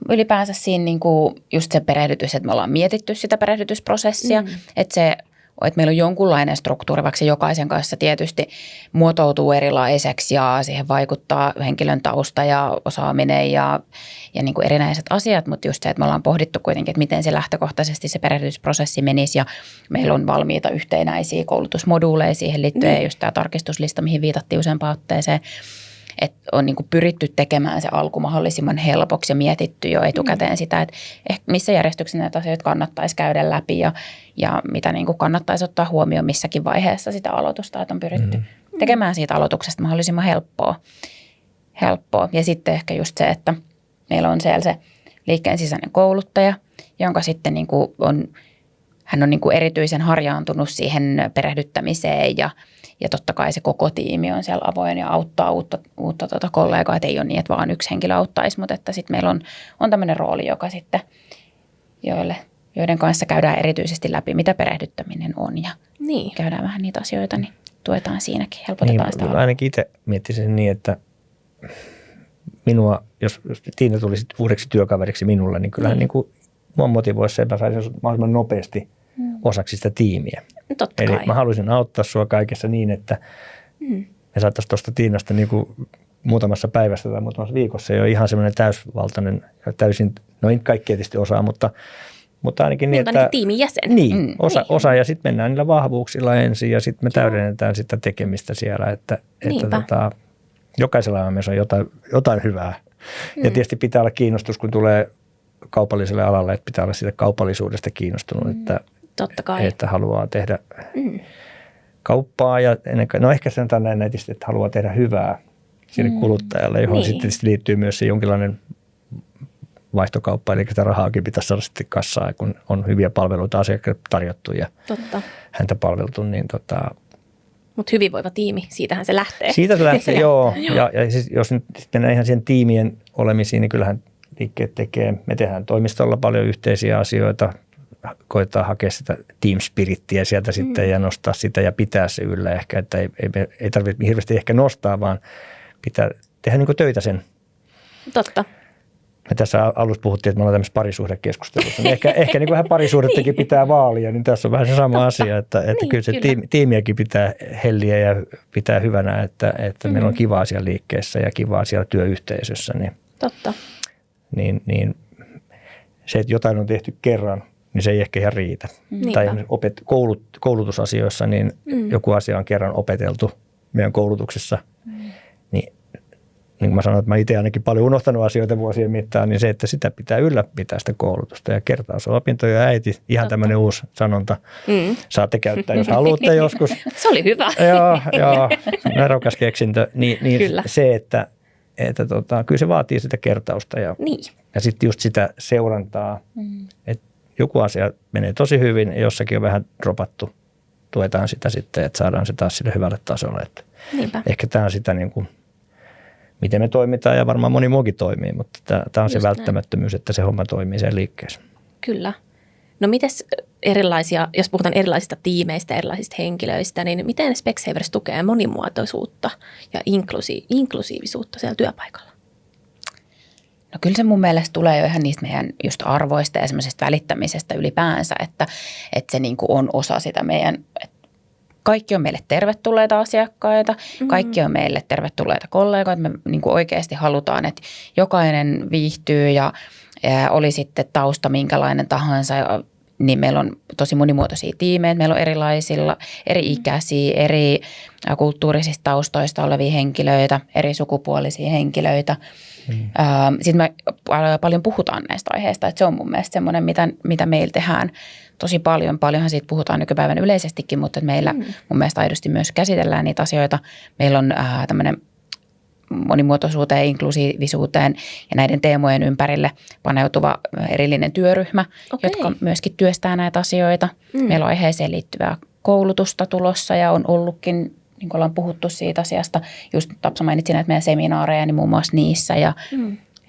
ylipäänsä siinä niin kuin just se perehdytys, että me ollaan mietitty sitä perehdytysprosessia, että meillä on jonkunlainen struktuuri, vaikka se jokaisen kanssa tietysti muotoutuu erilaiseksi ja siihen vaikuttaa henkilön tausta ja osaaminen ja niin kuin erinäiset asiat, mutta just se, että me ollaan pohdittu kuitenkin, että miten se lähtökohtaisesti se perehdytysprosessi menisi ja meillä on valmiita yhtenäisiä koulutusmoduuleja siihen liittyen ja just tämä tarkistuslista, mihin viitattiin useampaan otteeseen. Että on niin kuin pyritty tekemään se alku mahdollisimman helpoksi ja mietitty jo etukäteen sitä, että missä järjestyksessä näitä asioita kannattaisi käydä läpi ja mitä niin kuin kannattaisi ottaa huomioon missäkin vaiheessa sitä aloitusta, että on pyritty tekemään siitä aloituksesta mahdollisimman helppoa. Ja sitten ehkä just se, että meillä on siellä se liikkeen sisäinen kouluttaja, jonka sitten niin kuin hän on niin kuin erityisen harjaantunut siihen perehdyttämiseen ja totta kai se koko tiimi on siellä avoin ja auttaa uutta kollegaa, että ei ole niin, että vaan yksi henkilö auttaisi, mutta että sitten meillä on tämmöinen rooli, joka sitten, joiden kanssa käydään erityisesti läpi, mitä perehdyttäminen on ja käydään vähän niitä asioita, niin tuetaan siinäkin, helpotetaan sitä. Ainakin itse miettisin niin, että jos Tiina tulisi uudeksi työkaveriksi minulle, niin kyllähän niin kuin mua motivoisi se, että mä saisin mahdollisimman nopeasti osaksi sitä tiimiä. Totta Eli kai. mä haluaisin auttaa sua kaikessa niin, että me saataisiin tuosta Tiinasta niin kuin muutamassa päivässä tai muutamassa viikossa jo ihan semmoinen täysvaltainen ja täysin, no ei kaikki tietysti osaa, mutta ainakin niin, että tiimin jäsen. Niin, osa ja sitten mennään niillä vahvuuksilla ensin ja sitten me täydennetään sitä tekemistä siellä, että jokaisella meissä on jotain hyvää. Ja tietysti pitää olla kiinnostus, kun tulee kaupalliselle alalle, että pitää olla siitä kaupallisuudesta kiinnostunut, Totta kai. että haluaa tehdä kauppaa ja ehkä sanotaan näin nätisti, että haluaa tehdä hyvää sille kuluttajalle, johon sitten liittyy myös se jonkinlainen vaihtokauppa, eli sitä rahaakin pitäisi saada sitten kassaan, kun on hyviä palveluita asiakkaille tarjottu ja häntä palveltu. Niin mutta hyvinvoiva tiimi, siitähän se lähtee. Siitä se lähtee, joo. Ja siis, jos nyt mennään ihan siihen tiimien olemisiin, niin kyllähän liikkeet tekee. Me tehdään toimistolla paljon yhteisiä asioita, koetaan hakea sitä team spirittiä sieltä sitten ja nostaa sitä ja pitää se yllä ehkä, että ei tarvitse hirveästi ehkä nostaa, vaan pitää tehdä niin kuin töitä sen. Totta. Me tässä alussa puhuttiin, että me ollaan tämmöisessä parisuhdekeskustelussa. Niin ehkä niin kuin vähän parisuhdettakin pitää vaalia, niin tässä on vähän se sama asia, että kyllä se tiimiäkin pitää helliä ja pitää hyvänä, että meillä on kivaa siellä liikkeessä ja kivaa siellä työyhteisössä. Niin, totta. Niin se, että jotain on tehty kerran, niin se ei ehkä ihan riitä. Tai koulutusasioissa, niin joku asia on kerran opeteltu meidän koulutuksessa, niin kuin mä sanoin, että mä itse ainakin paljon unohtanut asioita vuosien mittaan, niin se, että sitä pitää ylläpitää sitä koulutusta ja kertausopintoja äiti, ihan tämmöinen uusi sanonta. Saatte käyttää, jos haluatte joskus. Se oli hyvä. Joo, nerokas keksintö. Niin se, että kyllä se vaatii sitä kertausta ja sitten just sitä seurantaa, että joku asia menee tosi hyvin ja jossakin on vähän dropattu. Tuetaan sitä sitten, että saadaan se taas sille hyvälle tasolle. Että ehkä tämä on sitä niin kuin miten me toimitaan ja varmaan moni muukin toimii, mutta tämä on se välttämättömyys, että se homma toimii sen liikkeessä. Kyllä. No mites jos puhutaan erilaisista tiimeistä, erilaisista henkilöistä, niin miten Specsavers tukee monimuotoisuutta ja inklusiivisuutta siellä työpaikalla? No kyllä se mun mielestä tulee jo ihan niistä meidän just arvoista ja semmoisesta välittämisestä ylipäänsä, että se niin kuin on osa sitä meidän, kaikki on meille tervetulleita asiakkaita, kaikki on meille tervetulleita kollegoita. Me niin kuin oikeasti halutaan, että jokainen viihtyy ja oli sitten tausta minkälainen tahansa, niin meillä on tosi monimuotoisia tiimejä. Meillä on eri ikäisiä, eri kulttuurisista taustoista olevia henkilöitä, eri sukupuolisia henkilöitä. Sitten me paljon puhutaan näistä aiheista, että se on mun mielestä semmoinen, mitä meillä tehdään tosi paljon. Paljonhan siitä puhutaan nykypäivän yleisestikin, mutta meillä mun mielestä aidosti myös käsitellään niitä asioita. Meillä on tämmöinen monimuotoisuuteen ja inklusiivisuuteen ja näiden teemojen ympärille paneutuva erillinen työryhmä, jotka myöskin työstää näitä asioita. Meillä on aiheeseen liittyvää koulutusta tulossa ja on ollutkin niin kuin ollaan puhuttu siitä asiasta. Just Tapsa mainitsi näitä meidän seminaareja, niin muun muassa niissä. Ja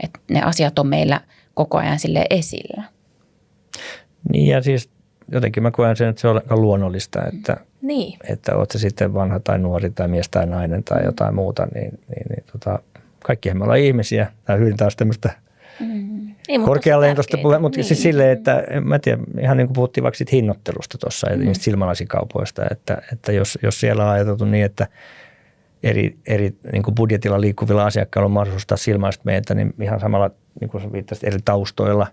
että ne asiat on meillä koko ajan sille esillä. Niin ja siis jotenkin mä koen sen, että se on aika luonnollista, että oot se sitten vanha tai nuori tai mies tai nainen tai jotain muuta, niin kaikkihan me ollaan ihmisiä. Tämä on hyvin taas tämmöistä korkealentoista puhetta, mutta siis silleen, että mä tiedän, ihan niin kuin puhuttiin vaikka siitä hinnoittelusta tuossa, niistä silmälasikaupoista, että jos siellä on ajateltu niin, että eri niin kuin budjetilla liikkuvilla asiakkailla on mahdollisuus ostaa silmälasit meiltä, niin ihan samalla, niin kuin viittasit, eri taustoilla,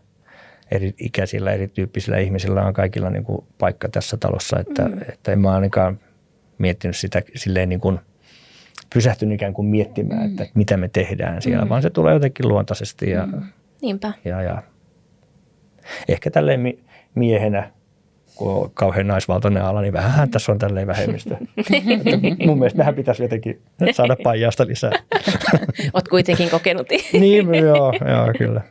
eri ikäisillä, erityyppisillä ihmisillä on kaikilla niin kuin paikka tässä talossa, että en mä ainakaan miettinyt sitä silleen niin kuin pysähtynyt ikään kuin miettimään, että mitä me tehdään siellä, vaan se tulee jotenkin luontaisesti ja Niinpä. Ja ehkä tälleen miehenä, kun on kauhean naisvaltainen ala, niin vähän tässä on tälleen vähemmistö. Mun mielestä mehän pitäisi jotenkin saada paijasta lisää. Oot kuitenkin kokenut. Niin, joo, kyllä.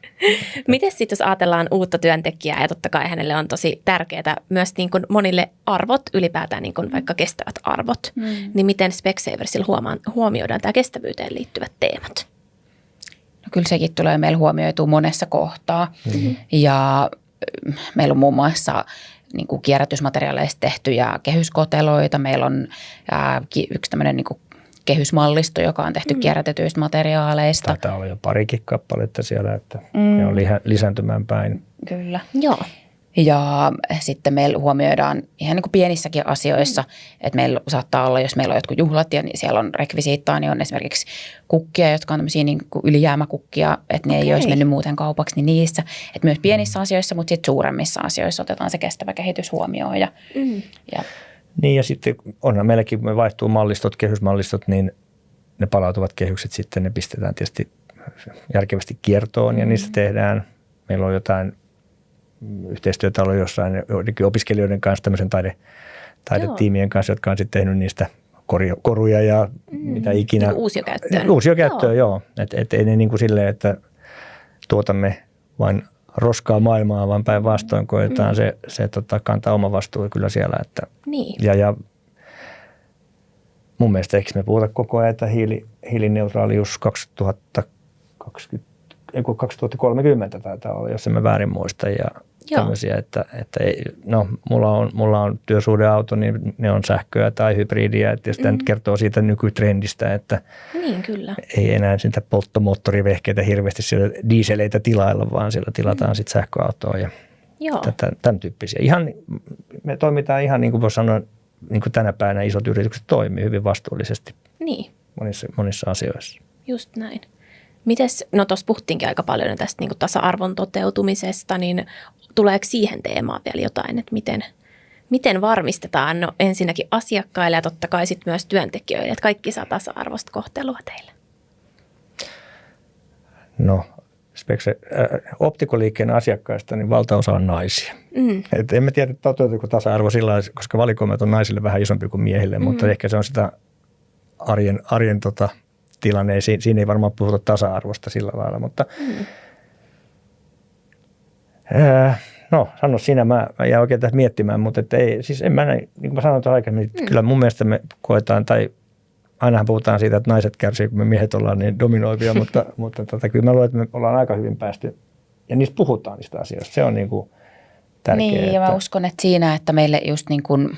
Miten sitten, jos ajatellaan uutta työntekijää, ja totta kai hänelle on tosi tärkeää myös niin kuin monille arvot, ylipäätään niin kuin vaikka kestävät arvot, niin miten Specsaversilla huomioidaan tämä kestävyyteen liittyvät teemat? No kyllä sekin tulee meillä huomioitua monessa kohtaa. Ja meillä on muun muassa niin kuin kierrätysmateriaaleista tehtyjä kehyskoteloita. Meillä on yksi tämmöinen niin kuin kehysmallisto, joka on tehty kierrätetyistä materiaaleista. Taitaa olla jo parikin kappaletta siellä, että ne on lisääntymään päin. Kyllä. Joo. Ja sitten meillä huomioidaan ihan niin kuin pienissäkin asioissa, että meillä saattaa olla, jos meillä on jotkut juhlat ja niin siellä on rekvisiittaa, niin on esimerkiksi kukkia, jotka on tämmöisiä niin kuin ylijäämäkukkia, että ne ei olisi mennyt muuten kaupaksi, niin niissä. Että myös pienissä asioissa, mutta sitten suuremmissa asioissa otetaan se kestävä kehitys huomioon. Ja Niin ja sitten onhan meilläkin, me vaihtuu mallistot, kehysmallistot, niin ne palautuvat kehykset sitten, ne pistetään tietysti järkevästi kiertoon ja niistä tehdään. Meillä on jotain yhteistyötä ollut jossain opiskelijoiden kanssa, tämmöisen taidetiimien kanssa, jotka on sitten tehnyt niistä koruja ja mitä ikinä. Niin uusiokäyttöön. Uusiokäyttöön, joo. Että ei ne niin kuin silleen, että tuotamme vain roskaa maailmaa, vaan päinvastoin koetaan se kantaa oma vastuu kyllä siellä. Että, niin. Ja mun mielestä eikö me puhuta koko ajan, että hiilineutraalius 2030 taitaa olla, jos en mä väärin muista. Ja tämmöisiä, että mulla on työsuhdeauto, niin ne on sähköä tai hybridiä. Että jos tämä nyt kertoo siitä nykytrendistä, että niin, kyllä. Ei enää sitä polttomoottorivehkeitä hirveästi siellä dieseleitä tilailla, vaan siellä tilataan sitten sähköautoa ja tämän tyyppisiä. Me toimitaan ihan niin kuin voi sanoa, niin kuin tänä päivänä isot yritykset toimii hyvin vastuullisesti monissa asioissa. Just näin. Mites, no tuossa puhuttiinkin aika paljon tästä niin kuin tasa-arvon toteutumisesta, niin tuleeko siihen teemaan vielä jotain, että miten varmistetaan ensinnäkin asiakkaille ja totta kai sitten myös työntekijöille, että kaikki saa tasa-arvoista kohtelua teille? No, optikoliikkeen asiakkaista niin valtaosa on naisia. Et en mä tiedä, toteutuuko tasa-arvo sillä lailla, koska valikoimat on naisille vähän isompi kuin miehille, mutta ehkä se on sitä arjen tilanne. Siinä ei varmaan puhuta tasa-arvosta sillä lailla, mutta sano sinä, mä jään oikein tässä miettimään, mutta ei, siis en mä näin, niin kuin mä sanoin aikaisemmin, kyllä mun mielestä me koetaan, tai ainahan puhutaan siitä, että naiset kärsii, kun me miehet ollaan niin dominoivia, mutta kyllä mä luulen, että me ollaan aika hyvin päästy, ja niistä puhutaan niistä asioista, se on niin kuin tärkeää. Niin, ja mä uskon, että siinä, että meille just niin kuin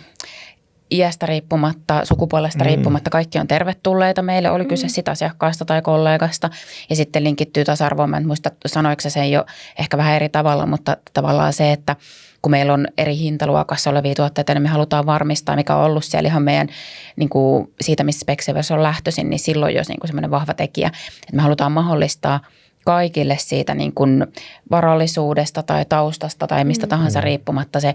iästä riippumatta, sukupuolesta riippumatta, kaikki on tervetulleita meille, oli kyse sitä asiakkaasta tai kollegasta. Ja sitten linkittyy tasa-arvoon, mä en muista sanoiko se jo ehkä vähän eri tavalla, mutta tavallaan se, että kun meillä on eri hintaluokassa olevia tuotteita, niin me halutaan varmistaa, mikä on ollut siellä ihan meidän niin kuin siitä, missä Specsavers on lähtöisin, niin silloin jos niin kuin semmoinen vahva tekijä, että me halutaan mahdollistaa kaikille siitä niin kuin varallisuudesta tai taustasta tai mistä tahansa riippumatta se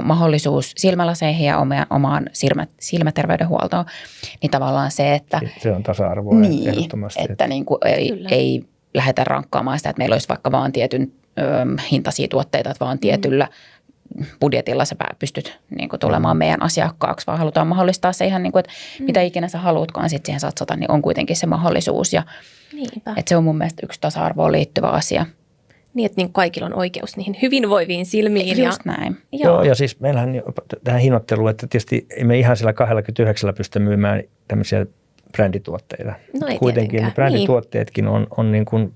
mahdollisuus silmälaseihin ja omaan silmäterveydenhuoltoon, niin tavallaan se, että se on tasa-arvoa ehdottomasti. Että niin kuin ei lähdetä rankkaamaan sitä, että meillä olisi vaikka vaan tietyn hintaisia tuotteita, että vaan tietyllä budjetilla sä pystyt niin kuin tulemaan meidän asiakkaaksi, vaan halutaan mahdollistaa se ihan niin kuin, että mitä ikinä sä haluutkaan sitten siihen satsata, niin on kuitenkin se mahdollisuus. Ja että se on mun mielestä yksi tasa-arvoon liittyvä asia. Niin, että niin kaikilla on oikeus niihin hyvinvoiviin silmiin. Just näin. Joo, ja siis meillähän tähän hinnoitteluun, että tietysti emme ihan sillä 29 pysty myymään tämmöisiä brändituotteita. No ei kuitenkin tietenkään. brändituotteetkin on niin kuin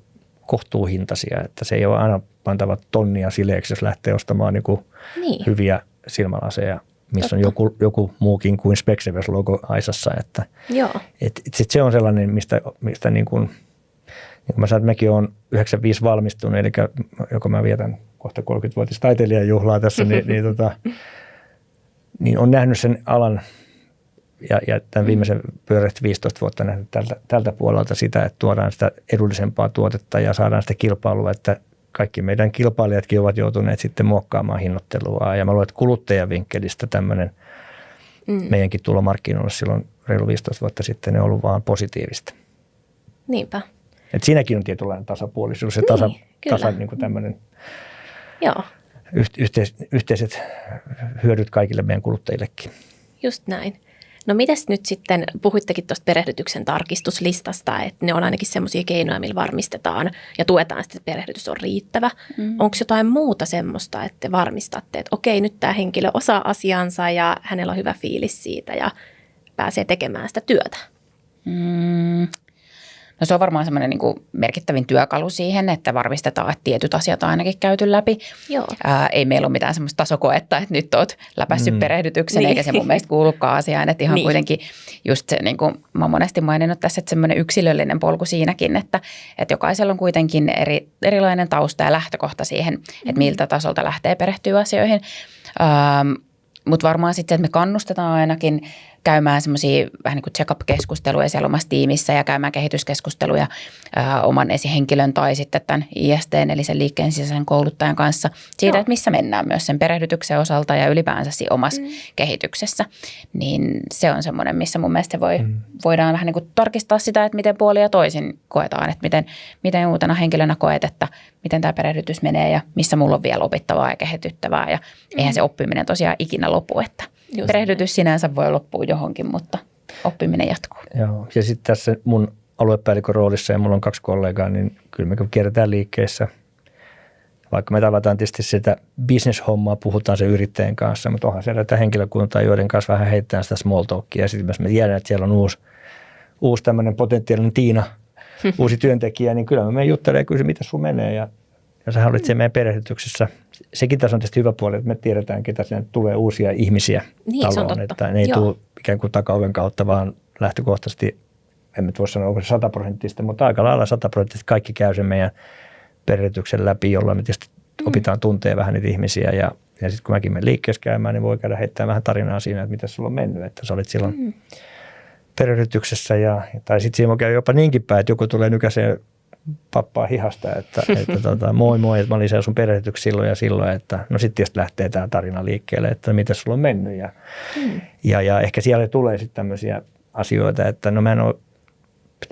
kohtuuhintaisia, että se ei ole aina pantava tonnia sileeksi, jos lähtee ostamaan niin kuin hyviä silmälaseja, missä on joku muukin kuin Specsavers-logo aisassa. Että, se on sellainen, mistä niin kuin mä sanon, että mäkin olen 95 valmistunut, eli joko mä vietän kohta 30-vuotis taiteilijajuhlaa tässä, niin on nähnyt sen alan ja tämän viimeisen pyöreästi 15 vuotta nähnyt tältä puolelta sitä, että tuodaan sitä edullisempaa tuotetta ja saadaan sitä kilpailua, että kaikki meidän kilpailijatkin ovat joutuneet sitten muokkaamaan hinnoittelua. Ja mä luulen, että kuluttajavinkkelistä tämmöinen meidänkin tulo markkinoille silloin reilu 15 vuotta sitten on ollut vaan positiivista. Niinpä. Et siinäkin on tietynlainen tasapuolisuus ja niin kuin tämmöinen yhteiset hyödyt kaikille meidän kuluttajillekin. Just näin. No mites nyt sitten, puhuittekin tuosta perehdytyksen tarkistuslistasta, että ne on ainakin semmoisia keinoja, millä varmistetaan ja tuetaan sitä, että perehdytys on riittävä. Onko jotain muuta semmoista, että te varmistatte, että okei, nyt tämä henkilö osaa asiansa ja hänellä on hyvä fiilis siitä ja pääsee tekemään sitä työtä? No se on varmaan semmoinen niin kuin merkittävin työkalu siihen, että varmistetaan, että tietyt asiat on ainakin käyty läpi. Joo. Ei meillä ole mitään semmoista tasokoetta, että nyt olet läpäissyt perehdytyksen, eikä se mun mielestä kuulukaan asiaan. Että ihan kuitenkin just se, niin kuin mä oon monesti maininnut tässä, että semmoinen yksilöllinen polku siinäkin, että jokaisella on kuitenkin erilainen tausta ja lähtökohta siihen, että miltä tasolta lähtee perehtyä asioihin. Mutta varmaan sitten, että me kannustetaan ainakin käymään semmoisia vähän niin kuin check-up-keskusteluja siellä omassa tiimissä ja käymään kehityskeskusteluja oman esihenkilön tai sitten tämän IST:n eli sen liikkeen sisäisen kouluttajan kanssa siitä, että missä mennään myös sen perehdytyksen osalta ja ylipäänsä siinä omassa kehityksessä. Niin se on semmoinen, missä mun mielestä voidaan vähän niin kuin tarkistaa sitä, että miten puolin ja toisin koetaan, että miten uutena henkilönä koet, että miten tämä perehdytys menee ja missä mulla on vielä opittavaa ja kehityttävää ja eihän se oppiminen tosiaan ikinä lopu, että perehdytys sinänsä voi loppua johonkin, mutta oppiminen jatkuu. Joo, ja sitten tässä mun aluepäällikön roolissa ja mulla on 2 kollegaa, niin kyllä me kierretään liikkeissä. Vaikka me tavataan tietysti sitä business-hommaa, puhutaan sen yrittäjän kanssa, mutta onhan siellä henkilökuntaa, joiden kanssa vähän heitetään sitä small talkia. Ja sitten jos me tiedän, että siellä on uusi tämmöinen potentiaalinen Tiina, uusi työntekijä, niin kyllä me menen juttelemaan ja kysyn, mitä sun menee. Ja sä olit siellä meidän perehdytyksessä. Sekin tässä on tietysti hyvä puoli, että me tiedetään, ketä sinne tulee uusia ihmisiä taloon. Että ne ei tule ikään kuin takaoven kautta, vaan lähtökohtaisesti, en nyt voi sanoa, onko se 100%, mutta aika lailla 100% kaikki käy sen meidän perehdytyksen läpi, jolloin me tietysti opitaan tuntee vähän niitä ihmisiä. Ja sitten kun mäkin menen liikkeessä käymään, niin voi käydä heittämään vähän tarinaa siinä, että mitä sulla on mennyt. Että sä olit silloin perehdytyksessä tai sitten siinä voi käydä jopa niinkin päin, että joku tulee nykäiseen pappaa hihasta, että moi, että mä olin siellä sun perehdytyksessä silloin ja silloin, että no sitten tietysti lähtee tämä tarina liikkeelle, että miten sulla on mennyt ja ehkä siellä tulee sitten tämmöisiä asioita, että no mä en ole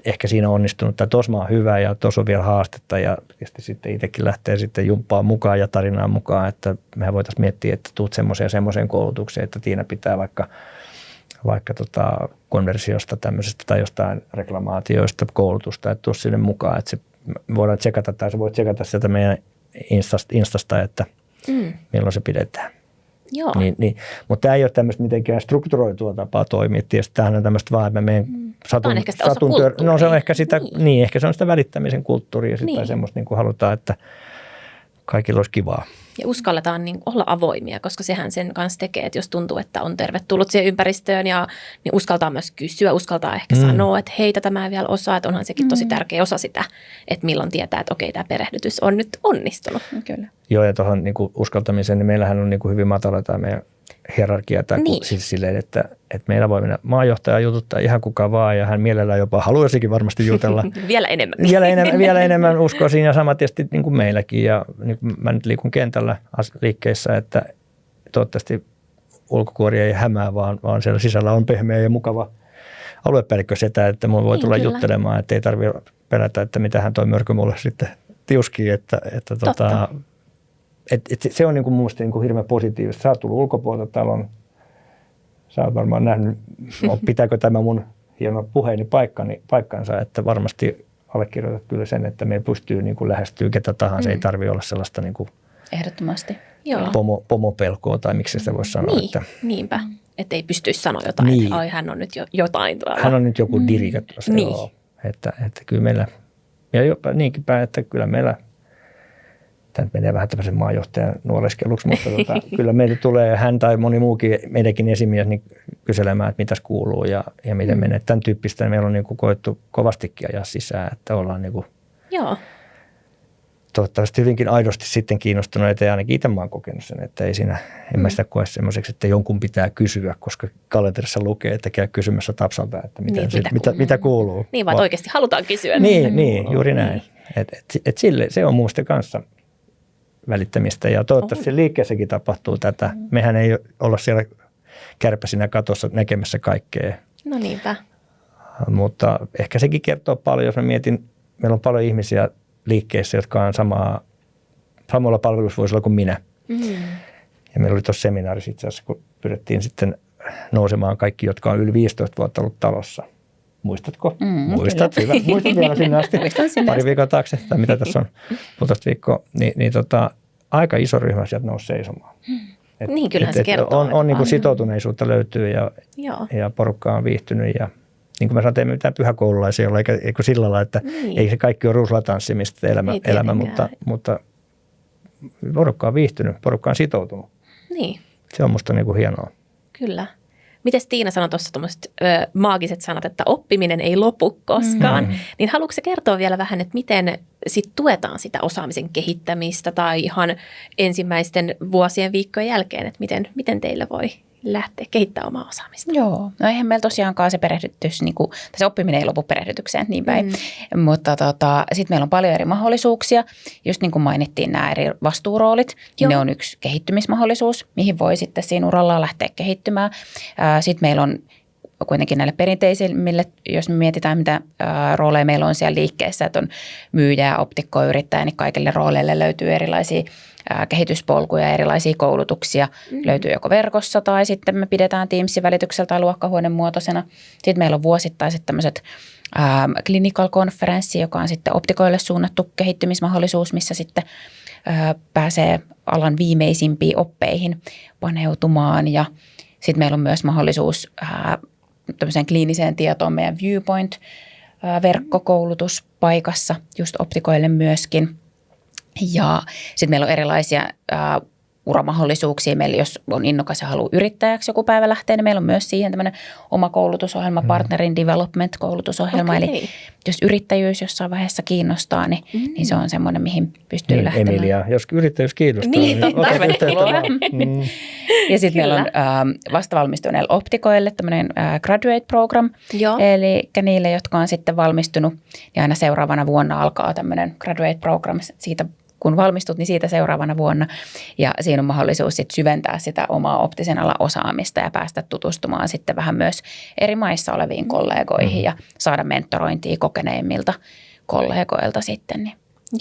ehkä siinä onnistunut, tai tuossa mä oon hyvä ja tuossa on vielä haastetta ja tietysti sitten itsekin lähtee sitten jumppaan mukaan ja tarinaan mukaan, että mehän voitaisiin miettiä, että tuut semmoiseen koulutukseen, että Tiina pitää vaikka konversiosta tämmöisestä tai jostain reklamaatioista koulutusta, että tuu sinne mukaan, että se voidaan tsekata tai sä voit tsekata sieltä meidän Instasta, että milloin se pidetään. Joo. Niin. Mutta tämä ei ole tämmöistä mitenkään strukturoitua tapaa toimia. Tietysti tämähän on tämmöistä vaan, että mä menen satun no se on ehkä sitä, ehkä se on sitä välittämisen kulttuuria tai semmoista niin kuin halutaan, että kaikilla olisi kivaa. Ja uskalletaan niin olla avoimia, koska sehän sen kanssa tekee, että jos tuntuu, että on tervetullut siihen ympäristöön, niin uskaltaa myös kysyä, uskaltaa ehkä sanoa, että hei, tätä mä en vielä osaa, että onhan sekin tosi tärkeä osa sitä, että milloin tietää, että okei, tämä perehdytys on nyt onnistunut. Kyllä. Joo, ja tuohon niin uskaltamiseen, niin meillähän on niin kuin hyvin matala tämä meidän hierarkia, siis silleen, että meillä voi mennä maajohtaja jututtaa ihan kuka vaan, ja hän mielellään jopa haluaisikin varmasti jutella. Vielä enemmän. Vielä enemmän uskoisin, ja sama tietysti niin kuin meilläkin, ja niin kuin mä nyt liikun kentällä liikkeissä, että toivottavasti ulkokuori ei hämää, vaan siellä sisällä on pehmeä ja mukava aluepäällikkö setä, että mun voi tulla juttelemaan, että ei tarvitse pelätä, että mitä hän toi mörkö mulle sitten tiuskii, että se on niin kuin mun mielestä niin kuin hirveän positiivista. Sä oot tullut ulkopuolelta talon. Sä oot varmaan nähnyt, pitääkö tämä mun hieno puheeni paikkansa, että varmasti allekirjoitat kyllä sen, että me pystyy niin kuin lähestyä ketä tahansa. Ei tarvitse olla sellaista niin kuin Ehdottomasti. pomopelkoa tai miksi sitä voisi sanoa. Niin, että, niinpä. Että ei pystyisi sanoa jotain, niin. että hän on nyt jotain tuolla. Hän on nyt joku dirikä tuossa. Niin. Joo. Että kyllä meillä, ja jopa niinkin päin, että kyllä meillä, tämä nyt menee vähän tämmöisen maajohtajan nuoleskeluksi, mutta kyllä meille tulee hän tai moni muukin meidänkin esimies niin kyselemään, että mitäs kuuluu ja miten menee. Tämän tyyppistä meillä on niin kuin koettu kovastikin ajaa sisään, että ollaan niin kuin Joo. toivottavasti hyvinkin aidosti sitten kiinnostuneita ja ainakin itse mä oon kokenut sen, että ei siinä, en mä sitä koe semmoiseksi, että jonkun pitää kysyä, koska kalenterissa lukee, että käy kysymässä Tapsalta, että mitä kuuluu. Niin, vaan oikeasti halutaan kysyä. Niin, juuri näin. Et sille, se on muusta kanssa välittämistä ja toivottavasti liikkeessäkin tapahtuu tätä. Mehän ei olla siellä kärpäsinä katossa näkemässä kaikkea. No niinpä. Mutta ehkä sekin kertoo paljon, jos mä mietin, meillä on paljon ihmisiä liikkeessä, jotka on samalla palvelusvuosilla kuin minä. Ja meillä oli tuossa seminaarissa itse asiassa, kun pyrittiin sitten nousemaan kaikki, jotka on yli 15 vuotta ollut talossa. Muistatko? Muistat, hyvä. Muistat vielä sinne asti. Pari viikkoa taakse, tai mitä tässä on, puolitoista viikkoa. Aika iso ryhmä sieltä nousi seisomaan. Niin, kyllähän se kertoo. On niin kuin sitoutuneisuutta löytyy ja porukka on viihtynyt ja niin kuin mä sanoin, että ei mitään pyhäkoululaisia ole, eikä sillä lailla, että ei se kaikki ole ruuslatanssimista elämä mutta porukka on viihtynyt, porukka on sitoutunut. Niin. Se on musta niin kuin hienoa. Kyllä. Mites Tiina sanoi tuossa tuommoiset maagiset sanat, että oppiminen ei lopu koskaan, niin haluatko se kertoa vielä vähän, että miten sit tuetaan sitä osaamisen kehittämistä tai ihan ensimmäisten vuosien viikkojen jälkeen, että miten teillä voi lähteä kehittämään omaa osaamista? Joo, no eihän meillä tosiaankaan se perehdytys, se oppiminen ei lopu perehdytykseen, niin päin. Mutta sitten meillä on paljon eri mahdollisuuksia. Just niin kuin mainittiin nämä eri vastuuroolit, ne on yksi kehittymismahdollisuus, mihin voi sitten siinä uralla lähteä kehittymään. Sitten meillä on kuitenkin näille perinteisimmille, jos me mietitään, mitä rooleja meillä on siellä liikkeessä, että on myyjä, optikko, yrittäjä, niin kaikille rooleille löytyy erilaisia kehityspolkuja, erilaisia koulutuksia. Löytyy joko verkossa tai sitten me pidetään Teamsin välityksellä tai luokkahuoneen muotoisena. Sitten meillä on vuosittaiset tämmöiset clinical conference, joka on sitten optikoille suunnattu kehittymismahdollisuus, missä sitten pääsee alan viimeisimpiin oppeihin paneutumaan. Ja sitten meillä on myös mahdollisuus tämmöiseen kliiniseen tietoon meidän Viewpoint-verkkokoulutuspaikassa just optikoille myöskin. Ja sitten meillä on erilaisia uramahdollisuuksia. Meillä, jos on innokas ja haluaa yrittäjäksi joku päivä lähteä, niin meillä on myös siihen tämmöinen oma koulutusohjelma, Partnerin Development-koulutusohjelma. Okay. Eli jos yrittäjyys jossain vaiheessa kiinnostaa, niin se on semmoinen, mihin pystyy lähtemään. Emilia, jos yrittäjyys kiinnostaa, niin tervetuloa. Ja sitten meillä on vastavalmistuneille optikoille tämmöinen graduate program. Eli niille, jotka on sitten valmistunut, niin aina seuraavana vuonna alkaa tämmöinen graduate program siitä, kun valmistut, niin siitä seuraavana vuonna. Ja siinä on mahdollisuus sitten syventää sitä omaa optisen alan osaamista ja päästä tutustumaan sitten vähän myös eri maissa oleviin kollegoihin ja saada mentorointia kokeneimmilta kollegoilta sitten. Niin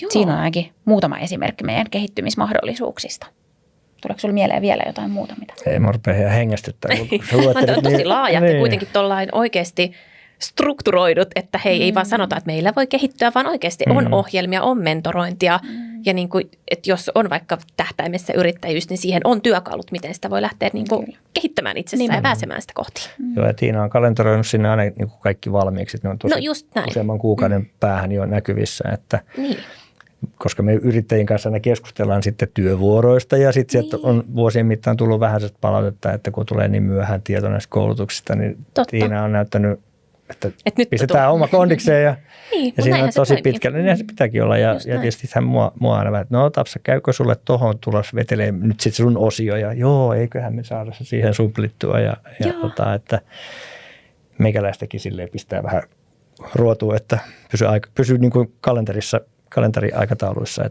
siinä on ainakin muutama esimerkki meidän kehittymismahdollisuuksista. Tuleeko sinulle mieleen vielä jotain muuta? Mitä? Ei, mä rupean ihan hengästyttää. On tosi laaja ja kuitenkin tuollain oikeasti strukturoidut, että hei, ei vaan sanota, että meillä voi kehittyä, vaan oikeasti on ohjelmia, on mentorointia ja niin kuin, että jos on vaikka tähtäimessä yrittäjyys, niin siihen on työkalut, miten sitä voi lähteä niin kuin kehittämään itsessään ja pääsemään sitä kohti. Joo, ja Tiina on kalentoroinut sinne aina niin kuin kaikki valmiiksi, että ne on tosi useamman kuukauden päähän jo näkyvissä, että koska me yrittäjien kanssa aina keskustellaan sitten työvuoroista ja sitten sieltä on vuosien mittaan tullut vähän palautetta, että kun tulee niin myöhään tieto näistä koulutuksista, niin Tiina on näyttänyt, että pistetään oma kondikseen ja siinä on tosi pitkälle, niin se pitääkin olla. Ja tietysti hän mua aina vähän, että no Tapsa, käykö sulle tohon tulos vetelee nyt sitten sun osio ja joo, eiköhän me saada se siihen suplittua että meikäläistäkin silleen pistää vähän ruotua, että pysyy niin kuin kalenteriaikatauluissa.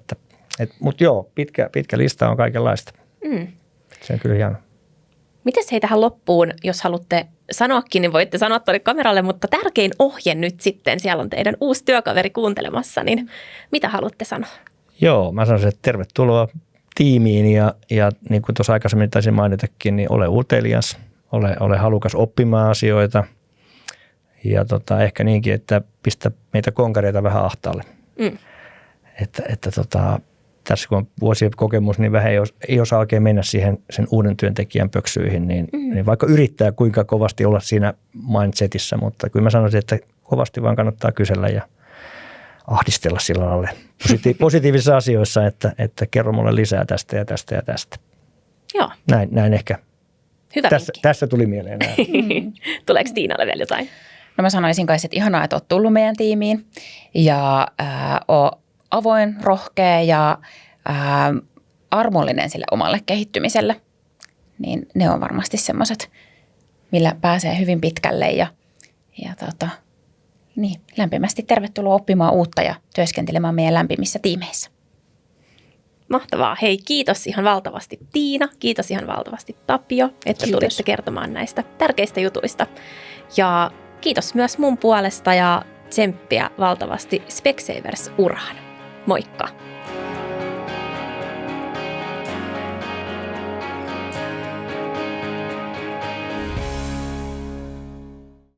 Mutta joo, pitkä lista on kaikenlaista. Se on kyllä hieno. Mites hei tähän loppuun, jos haluatte sanoakin, niin voitte sanoa tuonne kameralle, mutta tärkein ohje nyt sitten, siellä on teidän uusi työkaveri kuuntelemassa, niin mitä haluatte sanoa? Joo, mä sanoisin, että tervetuloa tiimiin ja niin kuin tuossa aikaisemmin taisin mainitakin, niin ole utelias, ole halukas oppimaan asioita ja ehkä niinkin, että pistä meitä konkareita vähän ahtaalle. Että tässä kun on vuosien kokemus, niin vähän ei osaa oikein mennä siihen sen uuden työntekijän pöksyihin, niin vaikka yrittää kuinka kovasti olla siinä mindsetissä, mutta kyllä mä sanoisin, että kovasti vaan kannattaa kysellä ja ahdistella sillä lailla positiivisissa asioissa, että kerro mulle lisää tästä ja tästä ja tästä. Joo. Näin ehkä. Hyvä Tässä tuli mieleen nämä. Tuleeko Tiinalle vielä jotain? No mä sanoisin kai, että ihanaa, että oot tullut meidän tiimiin ja oot avoin, rohkea ja armollinen sille omalle kehittymiselle. Niin ne on varmasti semmoiset, millä pääsee hyvin pitkälle ja niin, lämpimästi tervetuloa oppimaan uutta ja työskentelemään meidän lämpimissä tiimeissä. Mahtavaa. Hei, kiitos ihan valtavasti Tiina, kiitos ihan valtavasti Tapio, että tulitte kertomaan näistä tärkeistä jutuista. Ja kiitos myös mun puolesta ja tsemppiä valtavasti Specsavers-uraan. Moikka!